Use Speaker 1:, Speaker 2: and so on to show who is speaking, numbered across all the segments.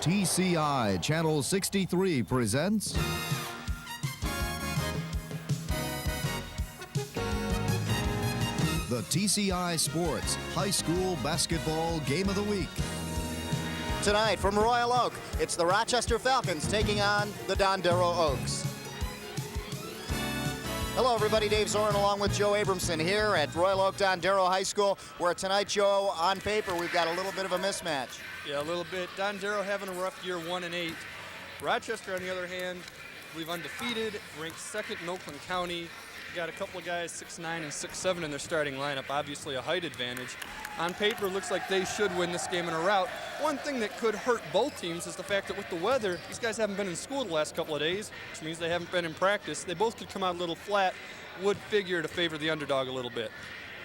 Speaker 1: TCI Channel 63 presents the TCI Sports High School Basketball Game of the Week.
Speaker 2: Tonight from Royal Oak, it's the Rochester Falcons taking on the Dondero Oaks. Hello everybody, Dave Zorin along with Joe Abramson here at Royal Oak Dondero High School, where tonight, Joe, on paper, we've got a little bit of a mismatch.
Speaker 3: Yeah, a little bit. Dondero having a rough year, 1-8. Rochester, on the other hand, I believe undefeated, ranked second in Oakland County. Got a couple of guys 6'9" and 6'7" in their starting lineup, obviously a height advantage. On paper, looks like they should win this game in a rout. One thing that could hurt both teams is the fact that with the weather, these guys haven't been in school the last couple of days, which means they haven't been in practice. They both could come out a little flat, would figure to favor the underdog a little bit.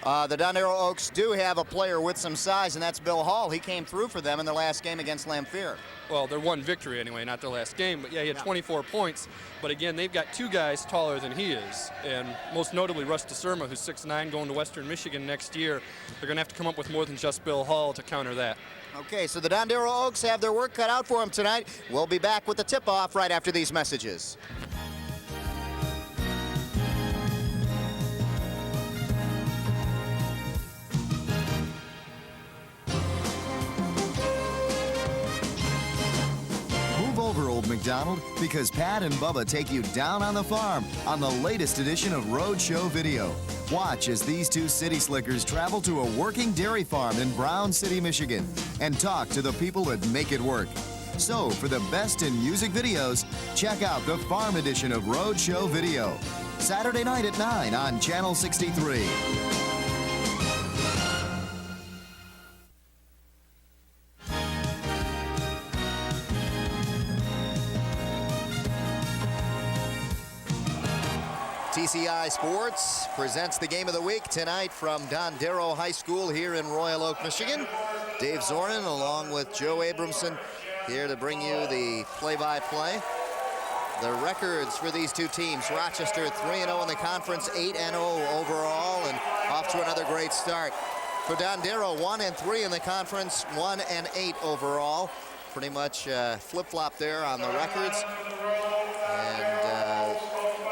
Speaker 2: The Dondero Oaks do have a player with some size, and that's Bill Hall. He came through for them in their last game against Lamphere.
Speaker 3: Well, their one victory anyway, not their last game. But yeah, he had 24 points. But again, they've got two guys taller than he is. And most notably, Russ DeSerma, who's 6'9", going to Western Michigan next year. They're going to have to come up with more than just Bill Hall to counter that.
Speaker 2: Okay, so the Dondero Oaks have their work cut out for them tonight. We'll be back with the tip-off right after these messages.
Speaker 1: Over, Old McDonald, because Pat and Bubba take you down on the farm on the latest edition of Roadshow Video. Watch as these two city slickers travel to a working dairy farm in Brown City, Michigan, and talk to the people that make it work. So, for the best in music videos, check out the farm edition of Roadshow Video. Saturday night at 9 on Channel 63.
Speaker 2: TCI Sports presents the game of the week tonight from Dondero High School here in Royal Oak, Michigan. Dave Zorin along with Joe Abramson here to bring you the play-by-play. The records for these two teams: Rochester 3-0 in the conference, 8-0 overall, and off to another great start. For Dondero, 1-3 in the conference, 1-8 overall. Pretty much flip-flop there on the records.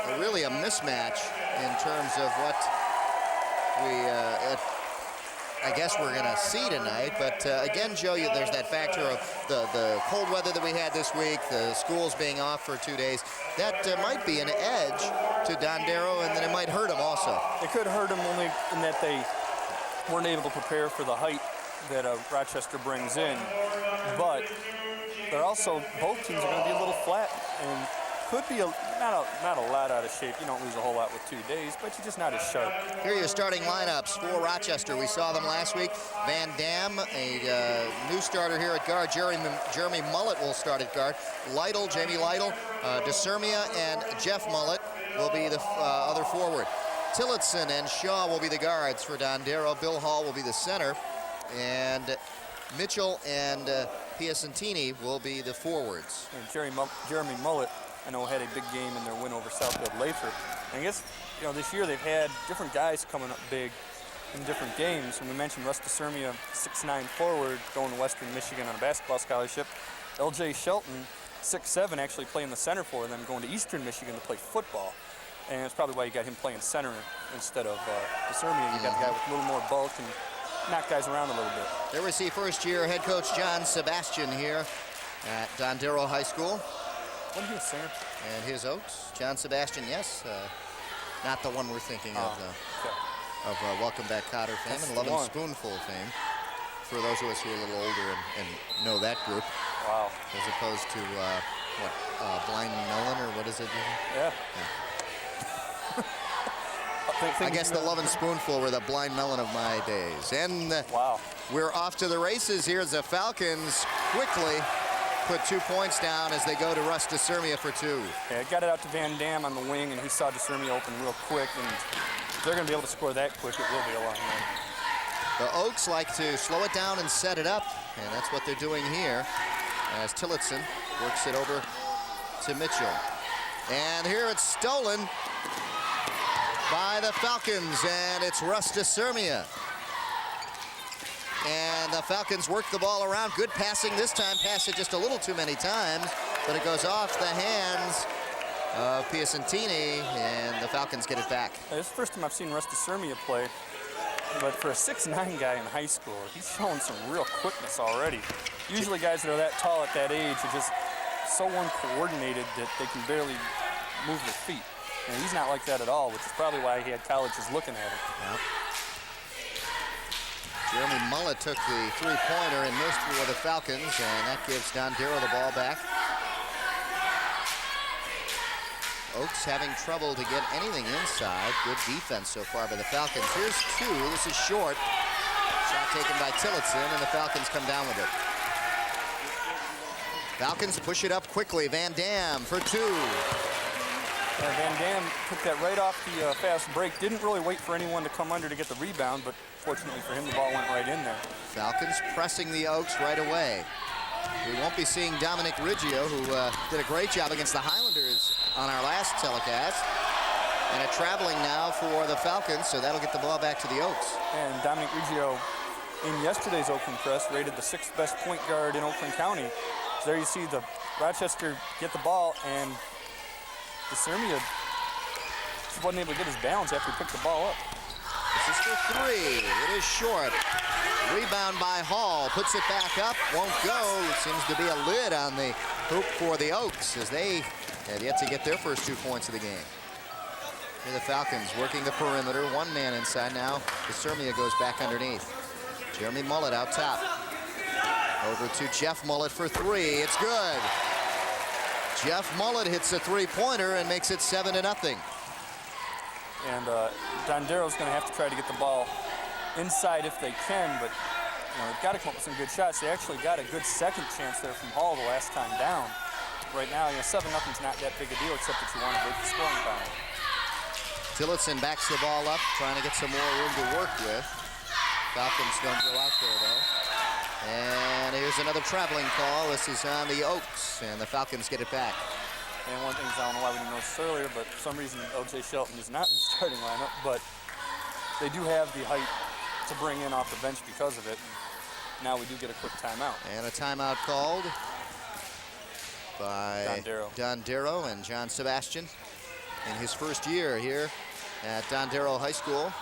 Speaker 2: And really a mismatch in terms of what I guess we're going to see tonight. But again, Joe, there's that factor of the cold weather that we had this week, the schools being off for 2 days. That might be an edge to Dondero, and then it might hurt them also.
Speaker 4: It could hurt them only in that they weren't able to prepare for the height that Rochester brings in. But they're also, both teams are going to be a little flat, and could be not a lot out of shape. You don't lose a whole lot with 2 days, but you're just not as sharp.
Speaker 2: Here are your starting lineups for Rochester. We saw them last week. Van Dam, a new starter here at guard. Jeremy Mullet will start at guard. Jamie Lytle, DeSermia, and Jeff Mullet will be the other forward. Tillotson and Shaw will be the guards for Dondero. Bill Hall will be the center. And Mitchell and Piacentini will be the forwards.
Speaker 4: And Jeremy Mullet, I know, had a big game in their win over Southfield Lathrop. And I guess, this year they've had different guys coming up big in different games. And we mentioned Russ DeSermia, 6'9" forward, going to Western Michigan on a basketball scholarship. L.J. Shelton, 6'7", actually playing the center for them, going to Eastern Michigan to play football. And that's probably why you got him playing center instead of DeSermia. You got the guy with a little more bulk and knock guys around a little bit.
Speaker 2: There we see first-year head coach John Sebastian here at Dondero High School.
Speaker 4: Wasn't he a singer?
Speaker 2: And his Oaks, John Sebastian, yes. Not the one we're thinking of Welcome Back Cotter fame.
Speaker 4: That's
Speaker 2: and Love and Spoonful fame, for those of us who are a little older and know that group.
Speaker 4: Wow.
Speaker 2: As opposed to, Blind Melon, or what is it?
Speaker 4: Yeah.
Speaker 2: I guess the Love and Spoonful were the Blind Melon of my days. And
Speaker 4: wow.
Speaker 2: We're off to the races here as the Falcons quickly put 2 points down as they go to Russ DeSermia for 2.
Speaker 4: Yeah, got it out to Van Dam on the wing, and he saw DeSermia open real quick, and if they're going to be able to score that quick, it will be a long run.
Speaker 2: The Oaks like to slow it down and set it up, and that's what they're doing here as Tillotson works it over to Mitchell. And here it's stolen by the Falcons, and it's Russ DeSermia. And the Falcons work the ball around. Good passing this time. Passed it just a little too many times, but it goes off the hands of Piacentini, and the Falcons get it back.
Speaker 4: This is the first time I've seen Rusty Sermia play, but for a 6'9" guy in high school, he's showing some real quickness already. Usually guys that are that tall at that age are just so uncoordinated that they can barely move their feet. And he's not like that at all, which is probably why he had colleges looking at him.
Speaker 2: Yep. Jeremy Mullet took the three-pointer and missed for the Falcons, and that gives Dondero the ball back. Oaks having trouble to get anything inside. Good defense so far by the Falcons. Here's two. This is short. Shot taken by Tillotson, and the Falcons come down with it. Falcons push it up quickly. Van Dam for two.
Speaker 4: Van Dam took that right off the fast break. Didn't really wait for anyone to come under to get the rebound, but fortunately for him, the ball went right in there.
Speaker 2: Falcons pressing the Oaks right away. We won't be seeing Dominic Riggio, who did a great job against the Highlanders on our last telecast. And a traveling now for the Falcons, so that'll get the ball back to the Oaks.
Speaker 4: And Dominic Riggio, in yesterday's Oakland Press, rated the 6th best point guard in Oakland County. So there you see the Rochester get the ball, and Sermia just wasn't able to get his balance after he picked the ball up.
Speaker 2: This is for three. It is short. Rebound by Hall. Puts it back up. Won't go. It seems to be a lid on the hoop for the Oaks as they have yet to get their first 2 points of the game. Here the Falcons working the perimeter. One man inside now. Sermia goes back underneath. Jeremy Mullet out top. Over to Jeff Mullet for three. It's good. Jeff Mullet hits a three-pointer and makes it 7-0.
Speaker 4: And Dondero's going to have to try to get the ball inside if they can, but they've got to come up with some good shots. They actually got a good second chance there from Hall the last time down. Right now, 7-0's not that big a deal, except that you want to break the scoring power.
Speaker 2: Tillotson backs the ball up, trying to get some more room to work with. Falcons don't go out there, though. And here's another traveling call. This is on the Oaks, and the Falcons get it back.
Speaker 4: And one thing is, I don't know why we didn't notice earlier, but for some reason, O.J. Shelton is not in the starting lineup, but they do have the height to bring in off the bench because of it. Now we do get a quick timeout.
Speaker 2: And a timeout called by
Speaker 4: Dondero
Speaker 2: and John Sebastian in his first year here at Dondero High School.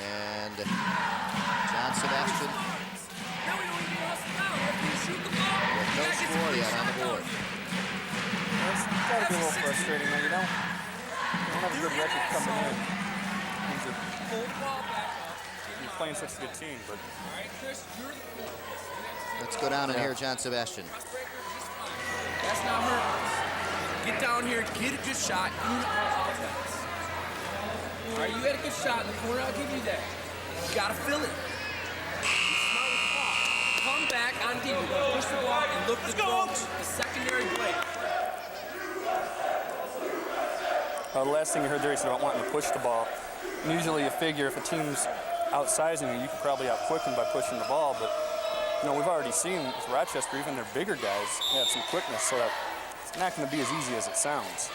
Speaker 2: And John Sebastian with no score yet on the board.
Speaker 4: It's got to be a little frustrating, though, you don't have a good record coming in. You're playing such a good team, but...
Speaker 2: Let's go down and hear John Sebastian.
Speaker 5: That's not hurt. Get down here, get a good shot. All right, you had a good shot in the corner, I'll give you that. You gotta fill it. Come back on defense, push the ball, and look to throw the secondary play.
Speaker 4: The last thing you heard there, he said about wanting to push the ball. And usually you figure if a team's outsizing you, you could probably outquick them by pushing the ball, but we've already seen with Rochester, even their bigger guys have some quickness, so that it's not going to be as easy as it sounds.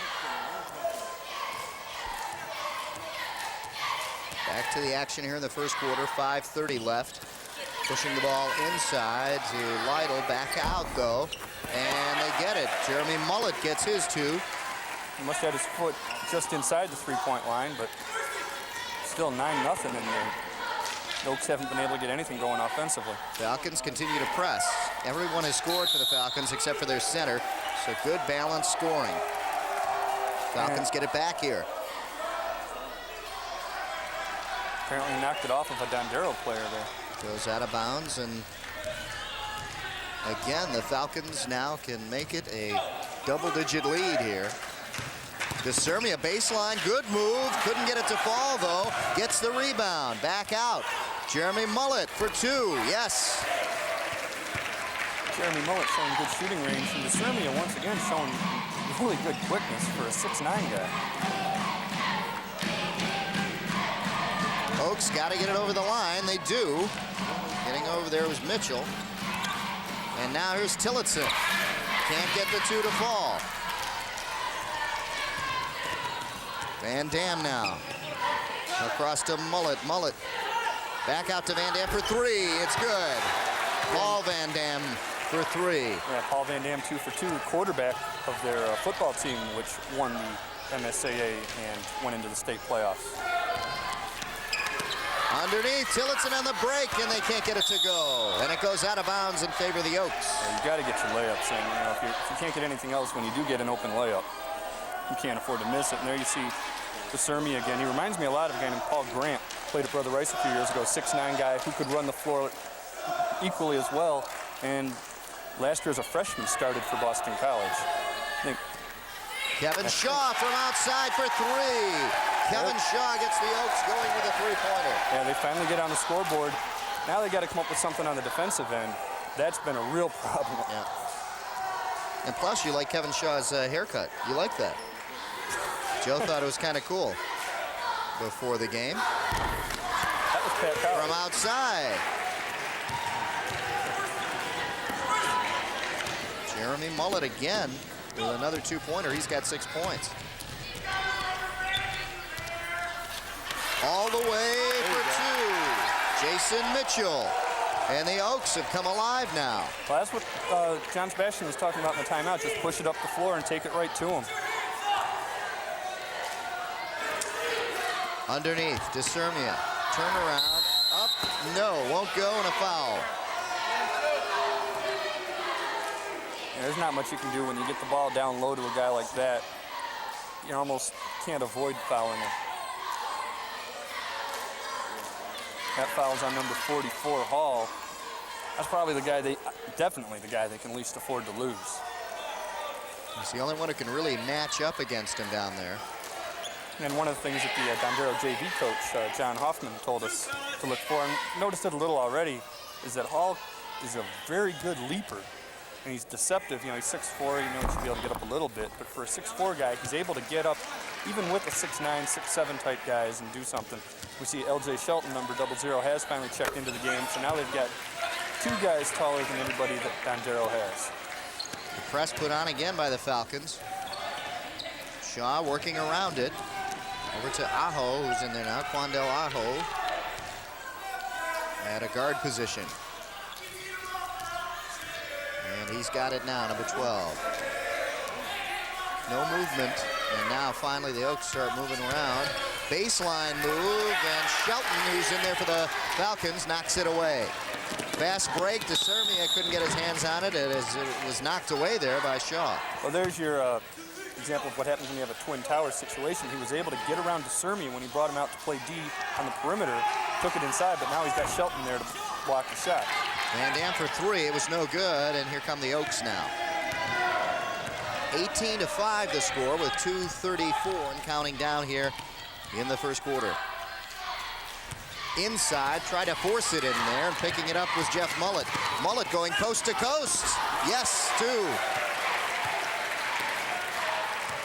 Speaker 2: Back to the action here in the first quarter, 5:30 left. Pushing the ball inside to Lytle, back out though, and they get it. Jeremy Mullet gets his two.
Speaker 4: He must have his foot just inside the three-point line, but still 9-0 in there. The Oaks haven't been able to get anything going offensively.
Speaker 2: Falcons continue to press. Everyone has scored for the Falcons except for their center, so good balanced scoring. Falcons get it back here.
Speaker 4: Apparently knocked it off of a Dondero player there.
Speaker 2: Goes out of bounds, and again, the Falcons now can make it a double-digit lead here. Sermia baseline, good move. Couldn't get it to fall, though. Gets the rebound. Back out. Jeremy Mullet for two. Yes.
Speaker 4: Jeremy Mullet showing good shooting range. And Sermia once again showing really good quickness for a 6'9" guy.
Speaker 2: Oaks got to get it over the line. They do. Getting over there was Mitchell. And now here's Tillotson. Can't get the two to fall. Van Dam now. Across to Mullet. Mullet Back out to Van Dam for three. It's good. Paul Van Dam for three.
Speaker 4: Yeah, Paul Van Dam 2 for 2, quarterback of their football team, which won the MSAA and went into the state playoffs.
Speaker 2: Underneath, Tillotson on the break, and they can't get it to go. And it goes out of bounds in favor of the Oaks.
Speaker 4: Yeah, you got to get your layups in. You know, if you can't get anything else, when you do get an open layup, you can't afford to miss it. And there you see DeSermi again. He reminds me a lot of a guy named Paul Grant. Played at Brother Rice a few years ago, 6'9" guy who could run the floor equally as well. And last year as a freshman started for Boston College. I think
Speaker 2: Kevin Shaw from outside for three. Kevin Shaw gets the Oaks going with a three-pointer.
Speaker 4: Yeah, they finally get on the scoreboard. Now they got to come up with something on the defensive end. That's been a real problem.
Speaker 2: Yeah. And plus, you like Kevin Shaw's haircut. You like that. Joe thought it was kind of cool before the game.
Speaker 4: That was Pat Coward.
Speaker 2: From outside. Jeremy Mullet again with another two-pointer. He's got 6 points. All the way for two. Jason Mitchell. And the Oaks have come alive now.
Speaker 4: Well, that's what John Sebastian was talking about in the timeout. Just push it up the floor and take it right to him.
Speaker 2: Underneath, DeSermia. Turn around. Up. No, won't go, and a foul.
Speaker 4: Yeah, there's not much you can do when you get the ball down low to a guy like that. You almost can't avoid fouling him. That foul's on number 44, Hall. That's probably definitely the guy they can least afford to lose.
Speaker 2: He's the only one who can really match up against him down there.
Speaker 4: And one of the things that the Dondero JV coach, John Hoffman, told us to look for, and noticed it a little already, is that Hall is a very good leaper. And he's deceptive. You know, he's 6'4", he should be able to get up a little bit. But for a 6'4" guy, he's able to get up, even with the 6'9", 6'7" type guys, and do something. We see LJ Shelton, number 00, has finally checked into the game. So now they've got two guys taller than anybody that Dondero has.
Speaker 2: The press put on again by the Falcons. Shaw working around it. Over to Aho, who's in there now. Quandel Aho at a guard position. And he's got it now, number 12. No movement. And now finally the Oaks start moving around. Baseline move, and Shelton, who's in there for the Falcons, knocks it away. Fast break. DeSermia couldn't get his hands on it as it was knocked away there by Shaw.
Speaker 4: Well, there's your example of what happens when you have a Twin Towers situation. He was able to get around DeSermia when he brought him out to play D on the perimeter, took it inside, but now he's got Shelton there to block the shot.
Speaker 2: Van Dam for three. It was no good, and here come the Oaks now. 18-5 the score with 2:34 and counting down here in the first quarter. Inside, try to force it in there, and picking it up was Jeff Mullet. Mullet going coast to coast. Yes, two.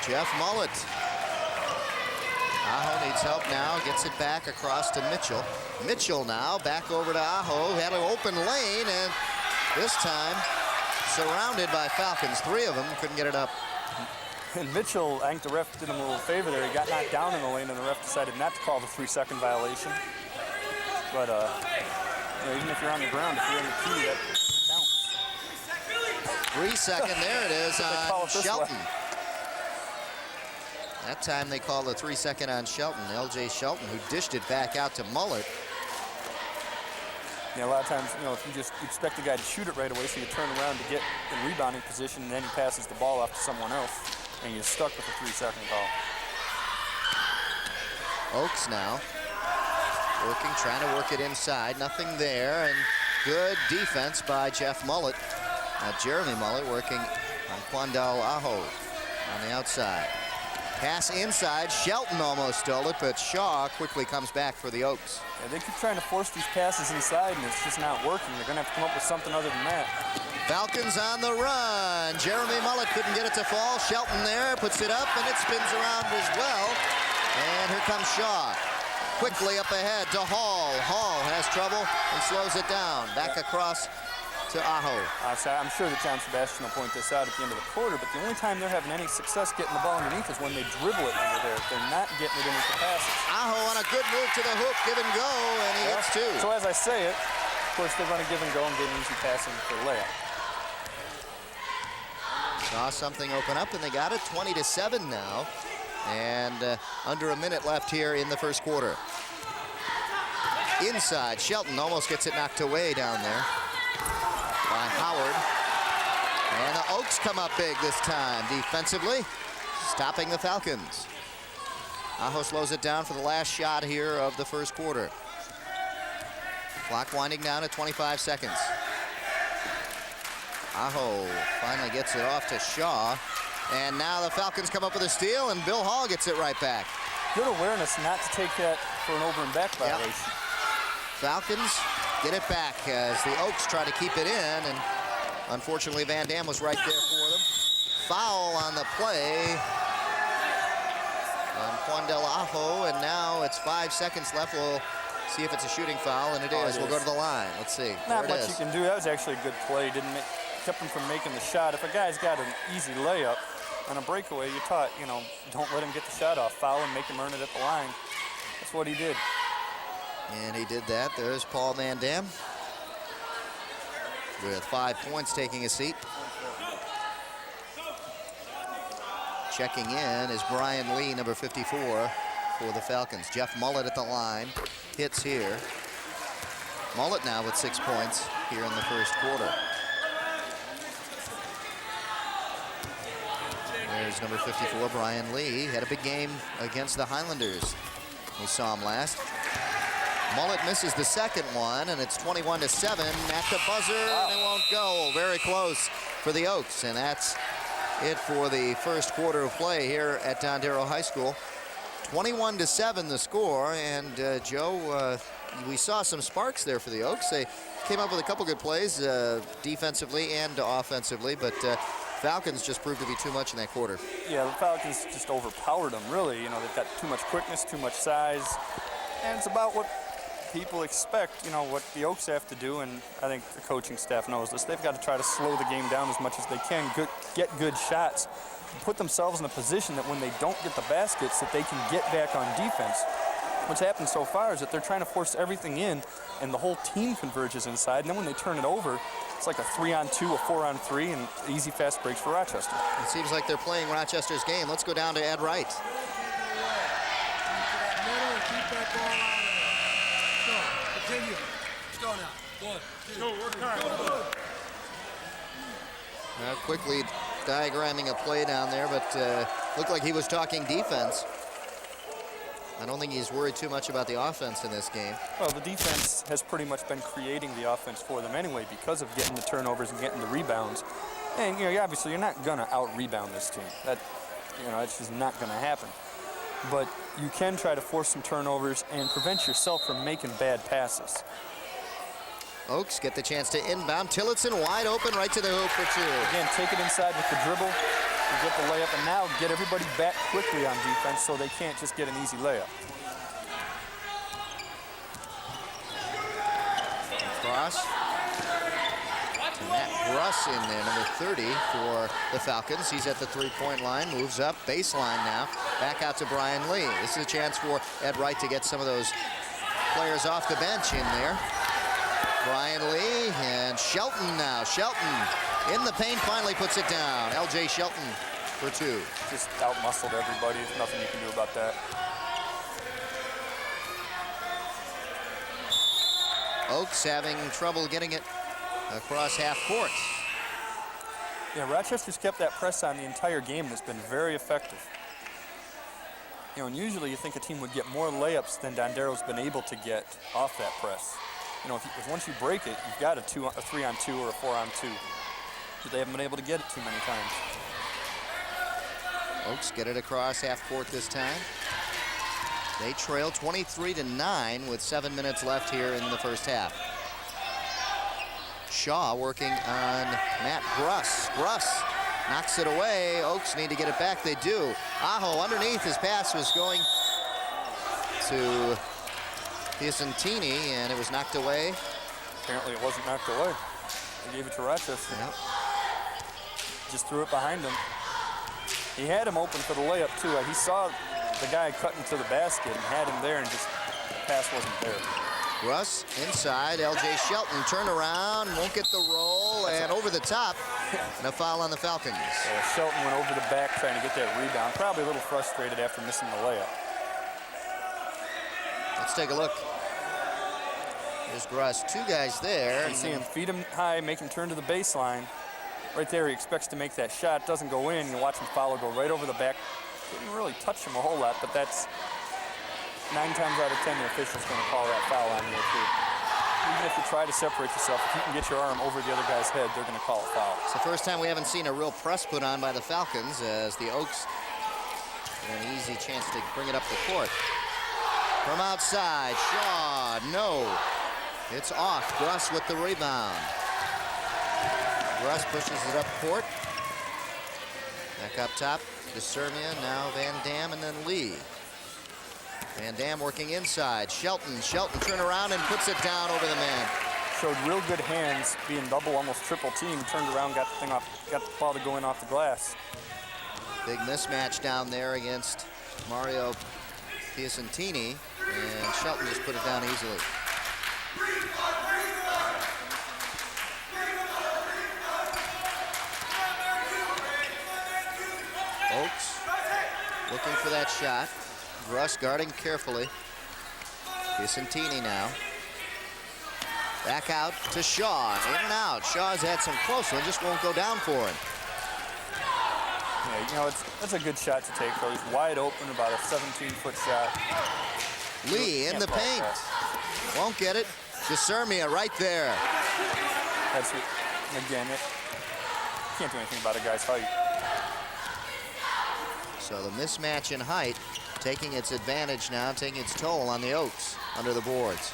Speaker 2: Jeff Mullet. Aho needs help now, gets it back across to Mitchell. Mitchell now back over to Aho, had an open lane, and this time surrounded by Falcons. Three of them couldn't get it up.
Speaker 4: And Mitchell, I think the ref did him a little favor there. He got knocked down in the lane, and the ref decided not to call the 3-second violation. But even if you're on the ground, if you're in the key, that counts.
Speaker 2: 3 second, there it is on Shelton.
Speaker 4: Way.
Speaker 2: That time they called a 3 second on Shelton. LJ Shelton, who dished it back out to Mullet.
Speaker 4: Yeah, a lot of times, if you just expect the guy to shoot it right away, so you turn around to get in rebounding position, and then he passes the ball off to someone else, and you're stuck with a 3 second call.
Speaker 2: Oaks now working, trying to work it inside. Nothing there, and good defense by Jeff Mullet. Jeremy Mullet working on Quandel Aho on the outside. Pass inside. Shelton almost stole it, but Shaw quickly comes back for the Oaks.
Speaker 4: Yeah, they keep trying to force these passes inside, and it's just not working. They're going to have to come up with something other than that.
Speaker 2: Falcons on the run. Jeremy Mullet couldn't get it to fall. Shelton there, puts it up, and it spins around as well. And here comes Shaw. Quickly up ahead to Hall. Hall has trouble and slows it down. Back across to Aho.
Speaker 4: I'm sure that John Sebastian will point this out at the end of the quarter, but the only time they're having any success getting the ball underneath is when they dribble it under there. They're not getting it into the passes.
Speaker 2: Aho on a good move to the hoop, give and go, and he hits two.
Speaker 4: So as I say it, of course they run a give and go and get an easy passing for layup.
Speaker 2: Saw something open up, and they got it 20-7 now. And under a minute left here in the first quarter. Inside, Shelton almost gets it knocked away down there by Howard. And the Oaks come up big this time defensively, stopping the Falcons. Aho slows it down for the last shot here of the first quarter. Clock winding down at 25 seconds. Aho finally gets it off to Shaw. And now the Falcons come up with a steal, and Bill Hall gets it right back.
Speaker 4: Good awareness not to take that for an over and back violation.
Speaker 2: Yep. Falcons get it back as the Oaks try to keep it in, and unfortunately Van Dam was right there for them. Foul on the play on Quandel Aho, and now it's 5 seconds left. We'll see if it's a shooting foul, and it is. We'll go to the line. Let's see.
Speaker 4: Not much you can do. That was actually a good play. Kept him from making the shot. If a guy's got an easy layup on a breakaway, you're taught, don't let him get the shot off. Foul him, make him earn it at the line. That's what he did.
Speaker 2: And he did that. There's Paul Van Dam with 5 points, taking a seat. Checking in is Brian Lee, number 54 for the Falcons. Jeff Mullet at the line. Hits here. Mullet now with 6 points here in the first quarter. There's number 54, Brian Lee. Had a big game against the Highlanders. We saw him last. Mullet misses the second one, and it's 21-7 at the buzzer, and it won't go. Very close for the Oaks, and that's it for the first quarter of play here at Dondero High School. 21-7 the score, and Joe, we saw some sparks there for the Oaks. They came up with a couple good plays defensively and offensively, but Falcons just proved to be too much in that quarter.
Speaker 4: Yeah, the Falcons just overpowered them, really. They've got too much quickness, too much size, and it's about what people expect, what the Oaks have to do, and I think the coaching staff knows this. They've got to try to slow the game down as much as they can, get good shots, put themselves in a position that when they don't get the baskets, that they can get back on defense. What's happened so far is that they're trying to force everything in, and the whole team converges inside, and then when they turn it over, it's like a 3-on-2, a 4-on-3, and easy fast breaks for Rochester.
Speaker 2: It seems like they're playing Rochester's game. Let's go down to Ed Wright. Quickly diagramming a play down there, but looked like he was talking defense. I don't think he's worried too much about the offense in this game.
Speaker 4: Well, the defense has pretty much been creating the offense for them anyway because of getting the turnovers and getting the rebounds. And, obviously you're not going to out-rebound this team. It's just not going to happen. But you can try to force some turnovers and prevent yourself from making bad passes.
Speaker 2: Oaks get the chance to inbound. Tillotson wide open right to the hoop for two.
Speaker 4: Again, take it inside with the dribble, and get the layup, and now get everybody back quickly on defense so they can't just get an easy layup.
Speaker 2: Cross. Matt Gruss in there, number 30 for the Falcons. He's at the three-point line, moves up, baseline now. Back out to Brian Lee. This is a chance for Ed Wright to get some of those players off the bench in there. Brian Lee and Shelton now. Shelton in the paint, finally puts it down. L.J. Shelton for two.
Speaker 4: Just out-muscled everybody. There's nothing you can do about that.
Speaker 2: Oaks having trouble getting it across half court.
Speaker 4: Yeah, Rochester's kept that press on the entire game and it's been very effective. And usually you think a team would get more layups than Dondero's been able to get off that press. If once you break it, you've got a 3-on-2 or a 4-on-2. But they haven't been able to get it too many times.
Speaker 2: Oaks get it across half court this time. They trail 23-9 with 7 minutes left here in the first half. Shaw working on Matt Gruss. Gruss knocks it away. Oaks need to get it back. They do. Aho underneath. His pass was going to Piacentini, and it was knocked away.
Speaker 4: Apparently it wasn't knocked away. He gave it to Rochester.
Speaker 2: Yep.
Speaker 4: Just threw it behind him. He had him open for the layup, too. He saw the guy cutting to the basket and had him there, and just the pass wasn't there.
Speaker 2: Russ inside. L.J. Shelton turn around, won't get the roll, and over the top. And a foul on the Falcons.
Speaker 4: Shelton went over the back trying to get that rebound. Probably a little frustrated after missing the layup.
Speaker 2: Let's take a look. There's Gruss. Two guys there.
Speaker 4: You see him feed him high, make him turn to the baseline. Right there, he expects to make that shot. Doesn't go in. You watch him follow, go right over the back. Didn't really touch him a whole lot, but that's 9 times out of 10 the official's going to call that foul on you too. Even if you try to separate yourself, if you can get your arm over the other guy's head, they're going to call a foul.
Speaker 2: It's the first time we haven't seen a real press put on by the Falcons as the Oaks get an easy chance to bring it up the court. From outside, Shaw, no. It's off. Gruss with the rebound. Gruss pushes it up court. Back up top, DeSermia, now Van Dam, and then Lee. Van Dam working inside. Shelton turn around and puts it down over the man.
Speaker 4: Showed real good hands, being double, almost triple team. Turned around, got the thing off, got the ball to go in off the glass.
Speaker 2: Big mismatch down there against Mario Piacentini, and Shelton just put it down easily. Oaks looking for that shot. Russ guarding carefully. Piacentini now. Back out to Shaw, in and out. Shaw's had some close one, just won't go down for him.
Speaker 4: Yeah, you know, that's a good shot to take, though. He's wide open, about a 17-foot shot.
Speaker 2: Lee in the paint. Won't get it. DeSermia right there.
Speaker 4: That's it. Again, can't do anything about a guy's height.
Speaker 2: So the mismatch in height taking its advantage now, taking its toll on the Oaks under the boards.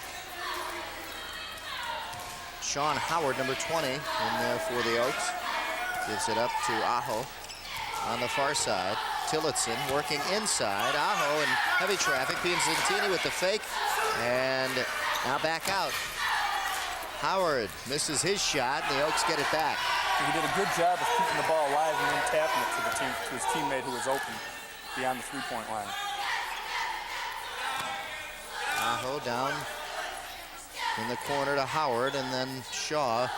Speaker 2: Sean Howard, number 20, in there for the Oaks. Gives it up to Aho on the far side. Tillotson working inside. Aho in heavy traffic. Piacentini with the fake. And now back out. Howard misses his shot, and the Oaks get it back.
Speaker 4: He did a good job of keeping the ball alive and then tapping it to his teammate who was open beyond the three-point line.
Speaker 2: Aho down in the corner to Howard, and then Shaw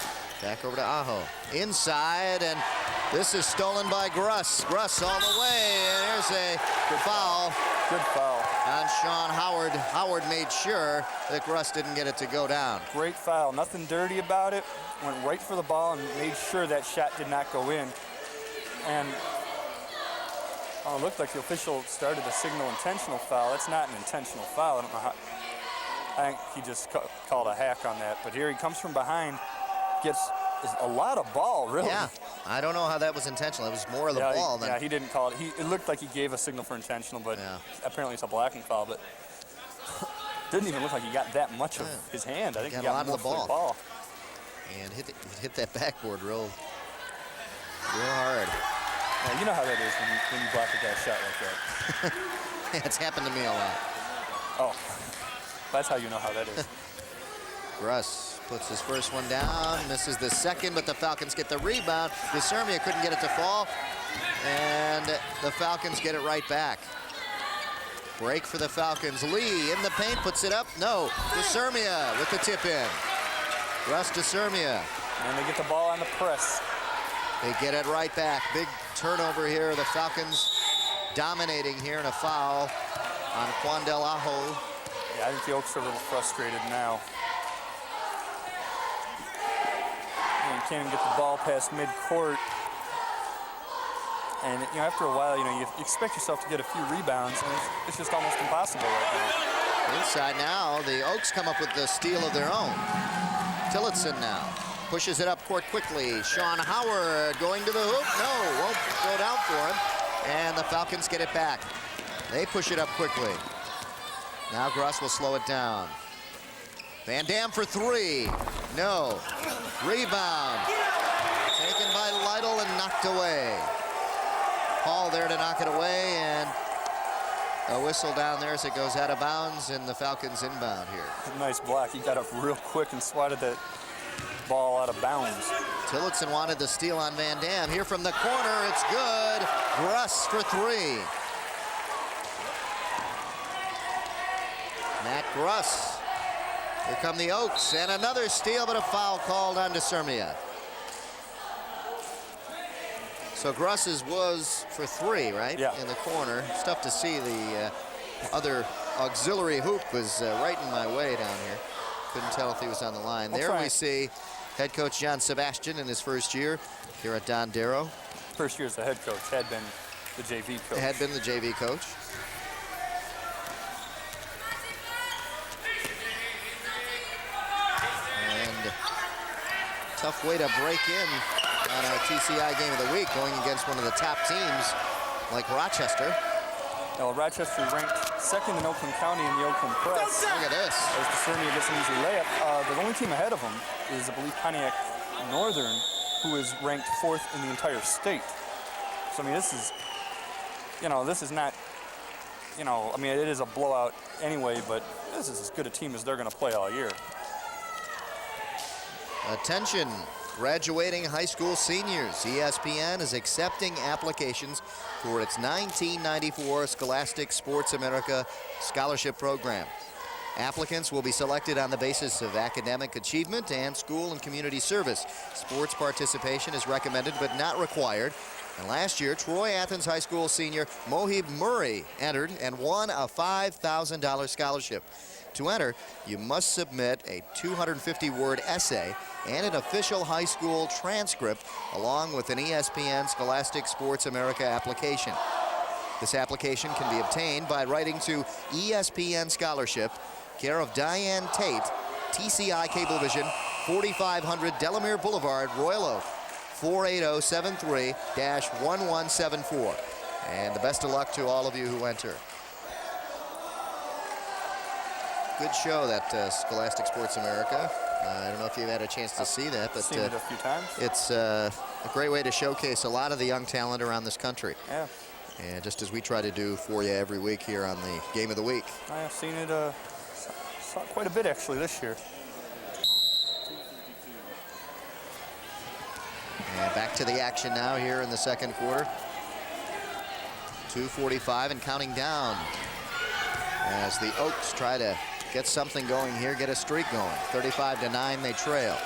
Speaker 2: back over to Aho. Inside, and this is stolen by Gruss. Gruss all the way, and here's a good foul.
Speaker 4: Good foul.
Speaker 2: On Sean Howard. Howard made sure that Gruss didn't get it to go down.
Speaker 4: Great foul. Nothing dirty about it. Went right for the ball and made sure that shot did not go in. And it looked like the official started to signal intentional foul. It's not an intentional foul. I don't know how. I think he just called a hack on that. But here he comes from behind, gets a lot of ball, really.
Speaker 2: Yeah, I don't know how that was intentional. It was more of the ball than.
Speaker 4: Yeah, he didn't call it. It looked like he gave a signal for intentional, but apparently it's a blocking foul. But didn't even look like he got that much of his hand. I think he got
Speaker 2: a lot
Speaker 4: more
Speaker 2: of the ball. And hit that backboard real hard.
Speaker 4: Yeah, you know how that is when you block a guy's shot like that.
Speaker 2: Yeah, it's happened to me a lot.
Speaker 4: Oh, that's how you know how that is.
Speaker 2: Gruss puts his first one down, misses the second, but the Falcons get the rebound. DeSermia couldn't get it to fall, and the Falcons get it right back. Break for the Falcons. Lee in the paint, puts it up. No, DeSermia with the tip in. Russ DeSermia.
Speaker 4: And they get the ball on the press.
Speaker 2: They get it right back. Big turnover here. The Falcons dominating here, and a foul on Quandel Aho.
Speaker 4: Yeah, I think the Oaks are a little frustrated now. You can't even get the ball past midcourt. And after a while, you expect yourself to get a few rebounds, and it's just almost impossible right now.
Speaker 2: Inside now, the Oaks come up with the steal of their own. Tillotson now pushes it up court quickly. Sean Howard going to the hoop. No, won't go down for him. And the Falcons get it back. They push it up quickly. Now Gruss will slow it down. Van Dam for three. No. Rebound. Taken by Lytle and knocked away. Paul there to knock it away, and a whistle down there as it goes out of bounds, and the Falcons inbound here.
Speaker 4: Nice block. He got up real quick and swatted that ball out of bounds.
Speaker 2: Tillotson wanted the steal on Van Dam. Here from the corner, it's good. Gruss for 3. Matt Gruss. Here come the Oaks, and another steal, but a foul called on DeSermia. So Gruss's was for 3, right?
Speaker 4: Yeah.
Speaker 2: In the corner. It's tough to see. The other auxiliary hoop was right in my way down here. Couldn't tell if he was on the line. There we see head coach John Sebastian in his first year here at Dondero.
Speaker 4: First year as the head coach, had been the JV coach.
Speaker 2: Had been the JV coach. And tough way to break in on our TCI game of the week, going against one of the top teams like Rochester.
Speaker 4: Now, Rochester ranked second in Oakland County in the Oakland Press.
Speaker 2: Look at this.
Speaker 4: As DeSermia gets an easy layup. The only team ahead of them is, I believe, Pontiac Northern, who is ranked 4th in the entire state. So, I mean, this is, this is not, I mean, it is a blowout anyway, but this is as good a team as they're going to play all year.
Speaker 2: Attention, graduating high school seniors. ESPN is accepting applications for its 1994 Scholastic Sports America Scholarship Program. Applicants will be selected on the basis of academic achievement and school and community service. Sports participation is recommended but not required. And last year, Troy Athens High School senior Mohib Murray entered and won a $5,000 scholarship. To enter, you must submit a 250-word essay and an official high school transcript along with an ESPN Scholastic Sports America application. This application can be obtained by writing to ESPN Scholarship, care of Diane Tate, TCI Cablevision, 4500 Delamere Boulevard, Royal Oak, 48073-1174. And the best of luck to all of you who enter. Good show, that Scholastic Sports America. I don't know if you've had a chance to see that, but
Speaker 4: seen it a few times.
Speaker 2: It's a great way to showcase a lot of the young talent around this country.
Speaker 4: Yeah.
Speaker 2: And just as we try to do for you every week here on the Game of the Week.
Speaker 4: I have seen it saw it quite a bit actually this year.
Speaker 2: And back to the action now here in the second quarter. 2:45 and counting down as the Oaks try to get something going here, get a streak going. 35-9 they trail.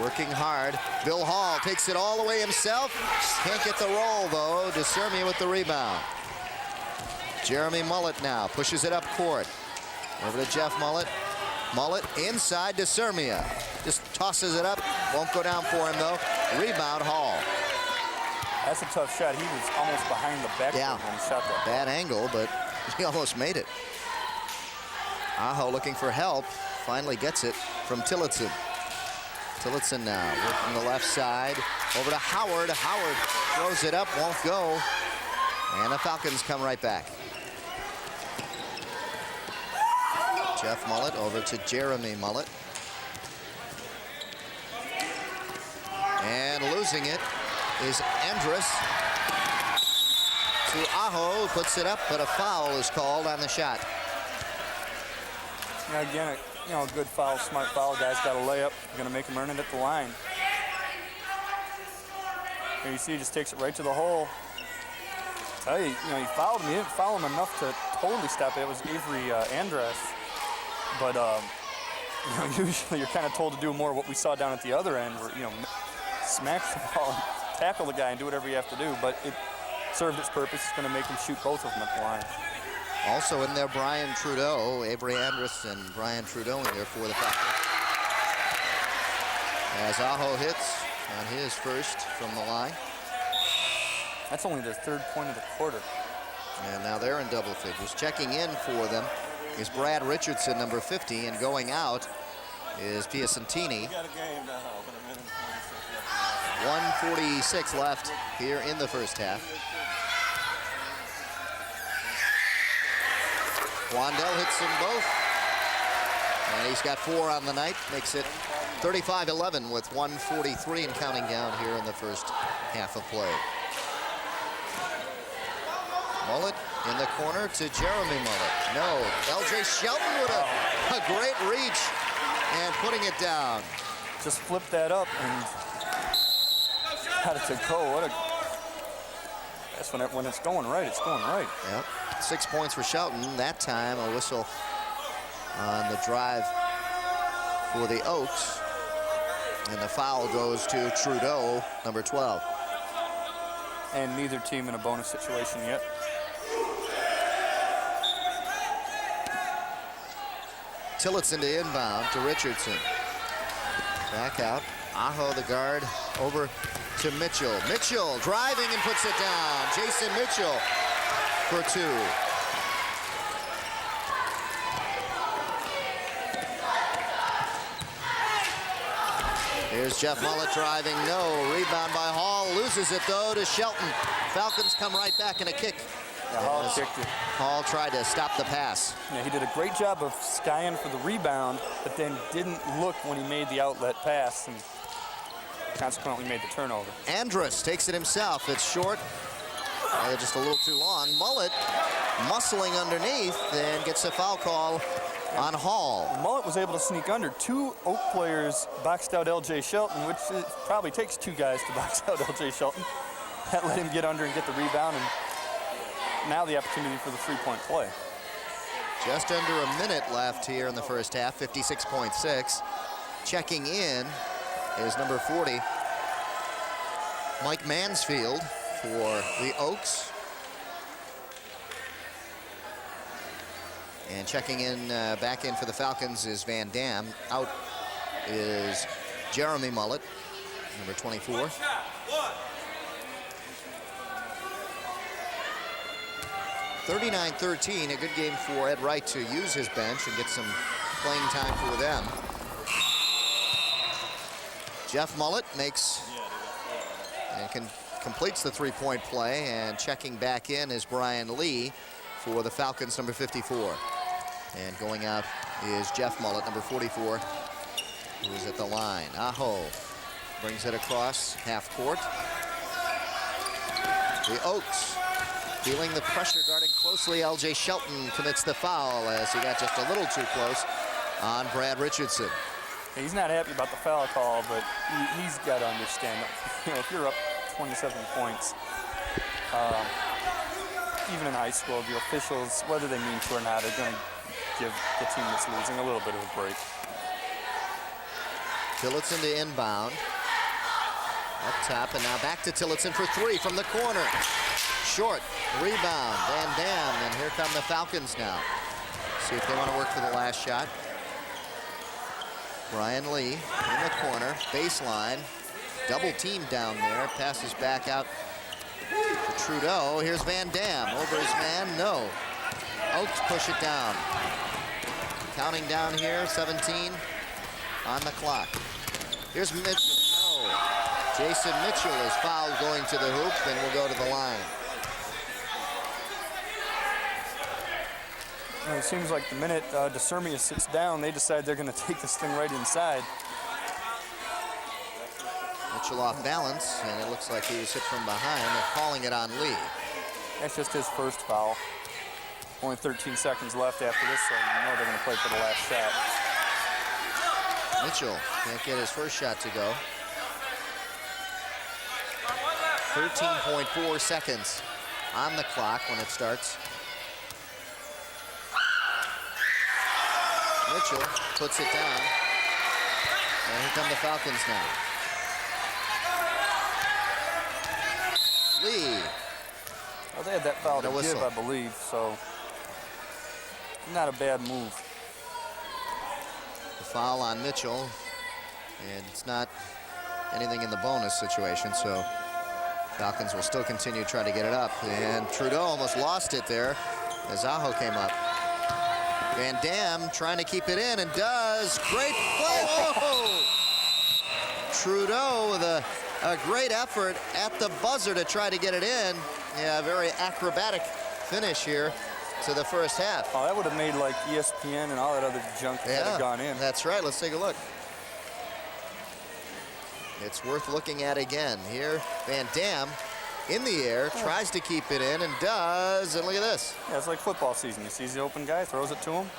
Speaker 2: Working hard. Bill Hall takes it all the way himself. Can't get the roll though. DeSermia with the rebound. Jeremy Mullet now pushes it up court. Over to Jeff Mullet. Mullet inside DeSermia. Just tosses it up. Won't go down for him though. Rebound Hall.
Speaker 4: That's a tough shot. He was almost behind the backboard when he shot that.
Speaker 2: Bad angle, but he almost made it. Aho looking for help. Finally gets it from Tillotson. Tillotson now working the left side. Over to Howard. Howard throws it up, won't go. And the Falcons come right back. Jeff Mullet over to Jeremy Mullet. And losing it is Andrus. To Aho, puts it up, but a foul is called on the shot.
Speaker 4: Now again, a good foul, smart foul. Guy's got a layup. You're going to make him earn it at the line. Here you see he just takes it right to the hole. I tell you, he fouled him. He didn't foul him enough to totally stop it. It was Avery Andrus. But usually you're kind of told to do more of what we saw down at the other end, where smack the ball and tackle the guy and do whatever you have to do. But it served its purpose. It's going to make him shoot both of them at the line.
Speaker 2: Also in there, Brian Trudeau, Avery Andrus and Brian Trudeau in there for the Falcons. As Aho hits on his first from the line.
Speaker 4: That's only their third point of the quarter.
Speaker 2: And now they're in double figures. Checking in for them is Brad Richardson, number 50, and going out is Piacentini. 1:46 left here in the first half. Wandell hits them both. And he's got 4 on the night. Makes it 35-11 with 1:43 and counting down here in the first half of play. Mullet in the corner to Jeremy Mullet. No, L.J. Shelton with a great reach and putting it down.
Speaker 4: Just flipped that up and got it to go. That's when it's going right, it's going right.
Speaker 2: Yep. 6 points for Shelton. That time a whistle on the drive for the Oaks. And the foul goes to Trudeau, number 12.
Speaker 4: And neither team in a bonus situation yet.
Speaker 2: Tillotson to inbound to Richardson. Back out. Aho, the guard, over to Mitchell. Mitchell driving and puts it down. Jason Mitchell for 2. Here's Jeff Mullet driving, no. Rebound by Hall, loses it though to Shelton. Falcons come right back in a kick.
Speaker 4: Yeah, Hall kicked it.
Speaker 2: Hall tried to stop the pass.
Speaker 4: Yeah, he did a great job of skying for the rebound, but then didn't look when he made the outlet pass and consequently made the turnover.
Speaker 2: Andrus takes it himself. It's short, just a little too long. Mullet muscling underneath and gets a foul call on Hall.
Speaker 4: Mullet was able to sneak under. 2 Oak players boxed out L.J. Shelton, which probably takes 2 guys to box out L.J. Shelton. That let him get under and get the rebound, and now the opportunity for the 3-point play.
Speaker 2: Just under a minute left here in the first half, 56.6. Checking in is number 40, Mike Mansfield for the Oaks. And checking in, back in for the Falcons is Van Dam. Out is Jeremy Mullet, number 24. (39-13), a good game for Ed Wright to use his bench and get some playing time for them. Jeff Mullet makes and completes the 3-point play, and checking back in is Brian Lee for the Falcons, number 54. And going out is Jeff Mullet, number 44, who is at the line. Aho brings it across half court. The Oaks feeling the pressure, guarding closely. L.J. Shelton commits the foul as he got just a little too close on Brad Richardson.
Speaker 4: He's not happy about the foul call, but he's got to understand that, if you're up 27 points, even in high school, the officials, whether they mean to or not, are going to give the team that's losing a little bit of a break.
Speaker 2: Tillotson to inbound. Up top, and now back to Tillotson for 3 from the corner. Short, rebound, Van Dam, and here come the Falcons now. See if they want to work for the last shot. Brian Lee in the corner, baseline, double team down there, passes back out to Trudeau. Here's Van Dam, over his man, no. Oaks push it down. Counting down here, 17 on the clock. Here's Mitchell, no. Jason Mitchell is fouled going to the hoop and will go to the line.
Speaker 4: It seems like the minute DeSermia sits down, they decide they're going to take this thing right inside.
Speaker 2: Mitchell off balance, and it looks like he was hit from behind. They're calling it on Lee.
Speaker 4: That's just his first foul. Only 13 seconds left after this, so you know they're going to play for the last shot.
Speaker 2: Mitchell can't get his first shot to go. 13.4 seconds on the clock when it starts. Mitchell puts it down. And here come the Falcons now. Lee.
Speaker 4: Well, they had that foul to
Speaker 2: whistle.
Speaker 4: give, I believe, so not a bad move.
Speaker 2: The foul on Mitchell, and it's not anything in the bonus situation, so Falcons will still continue to try to get it up. And Trudeau almost lost it there as Aho came up. Van Dam trying to keep it in, and does. Great play. Whoa! Trudeau with a great effort at the buzzer to try to get it in. Yeah, very acrobatic finish here to the first half.
Speaker 4: Oh, that would have made like ESPN and all that other junk that had gone in.
Speaker 2: That's right. Let's take a look. It's worth looking at again. Here, Van Dam in the air, tries to keep it in, and does. And look at this.
Speaker 4: Yeah, it's like football season. He sees the open guy, throws it to him.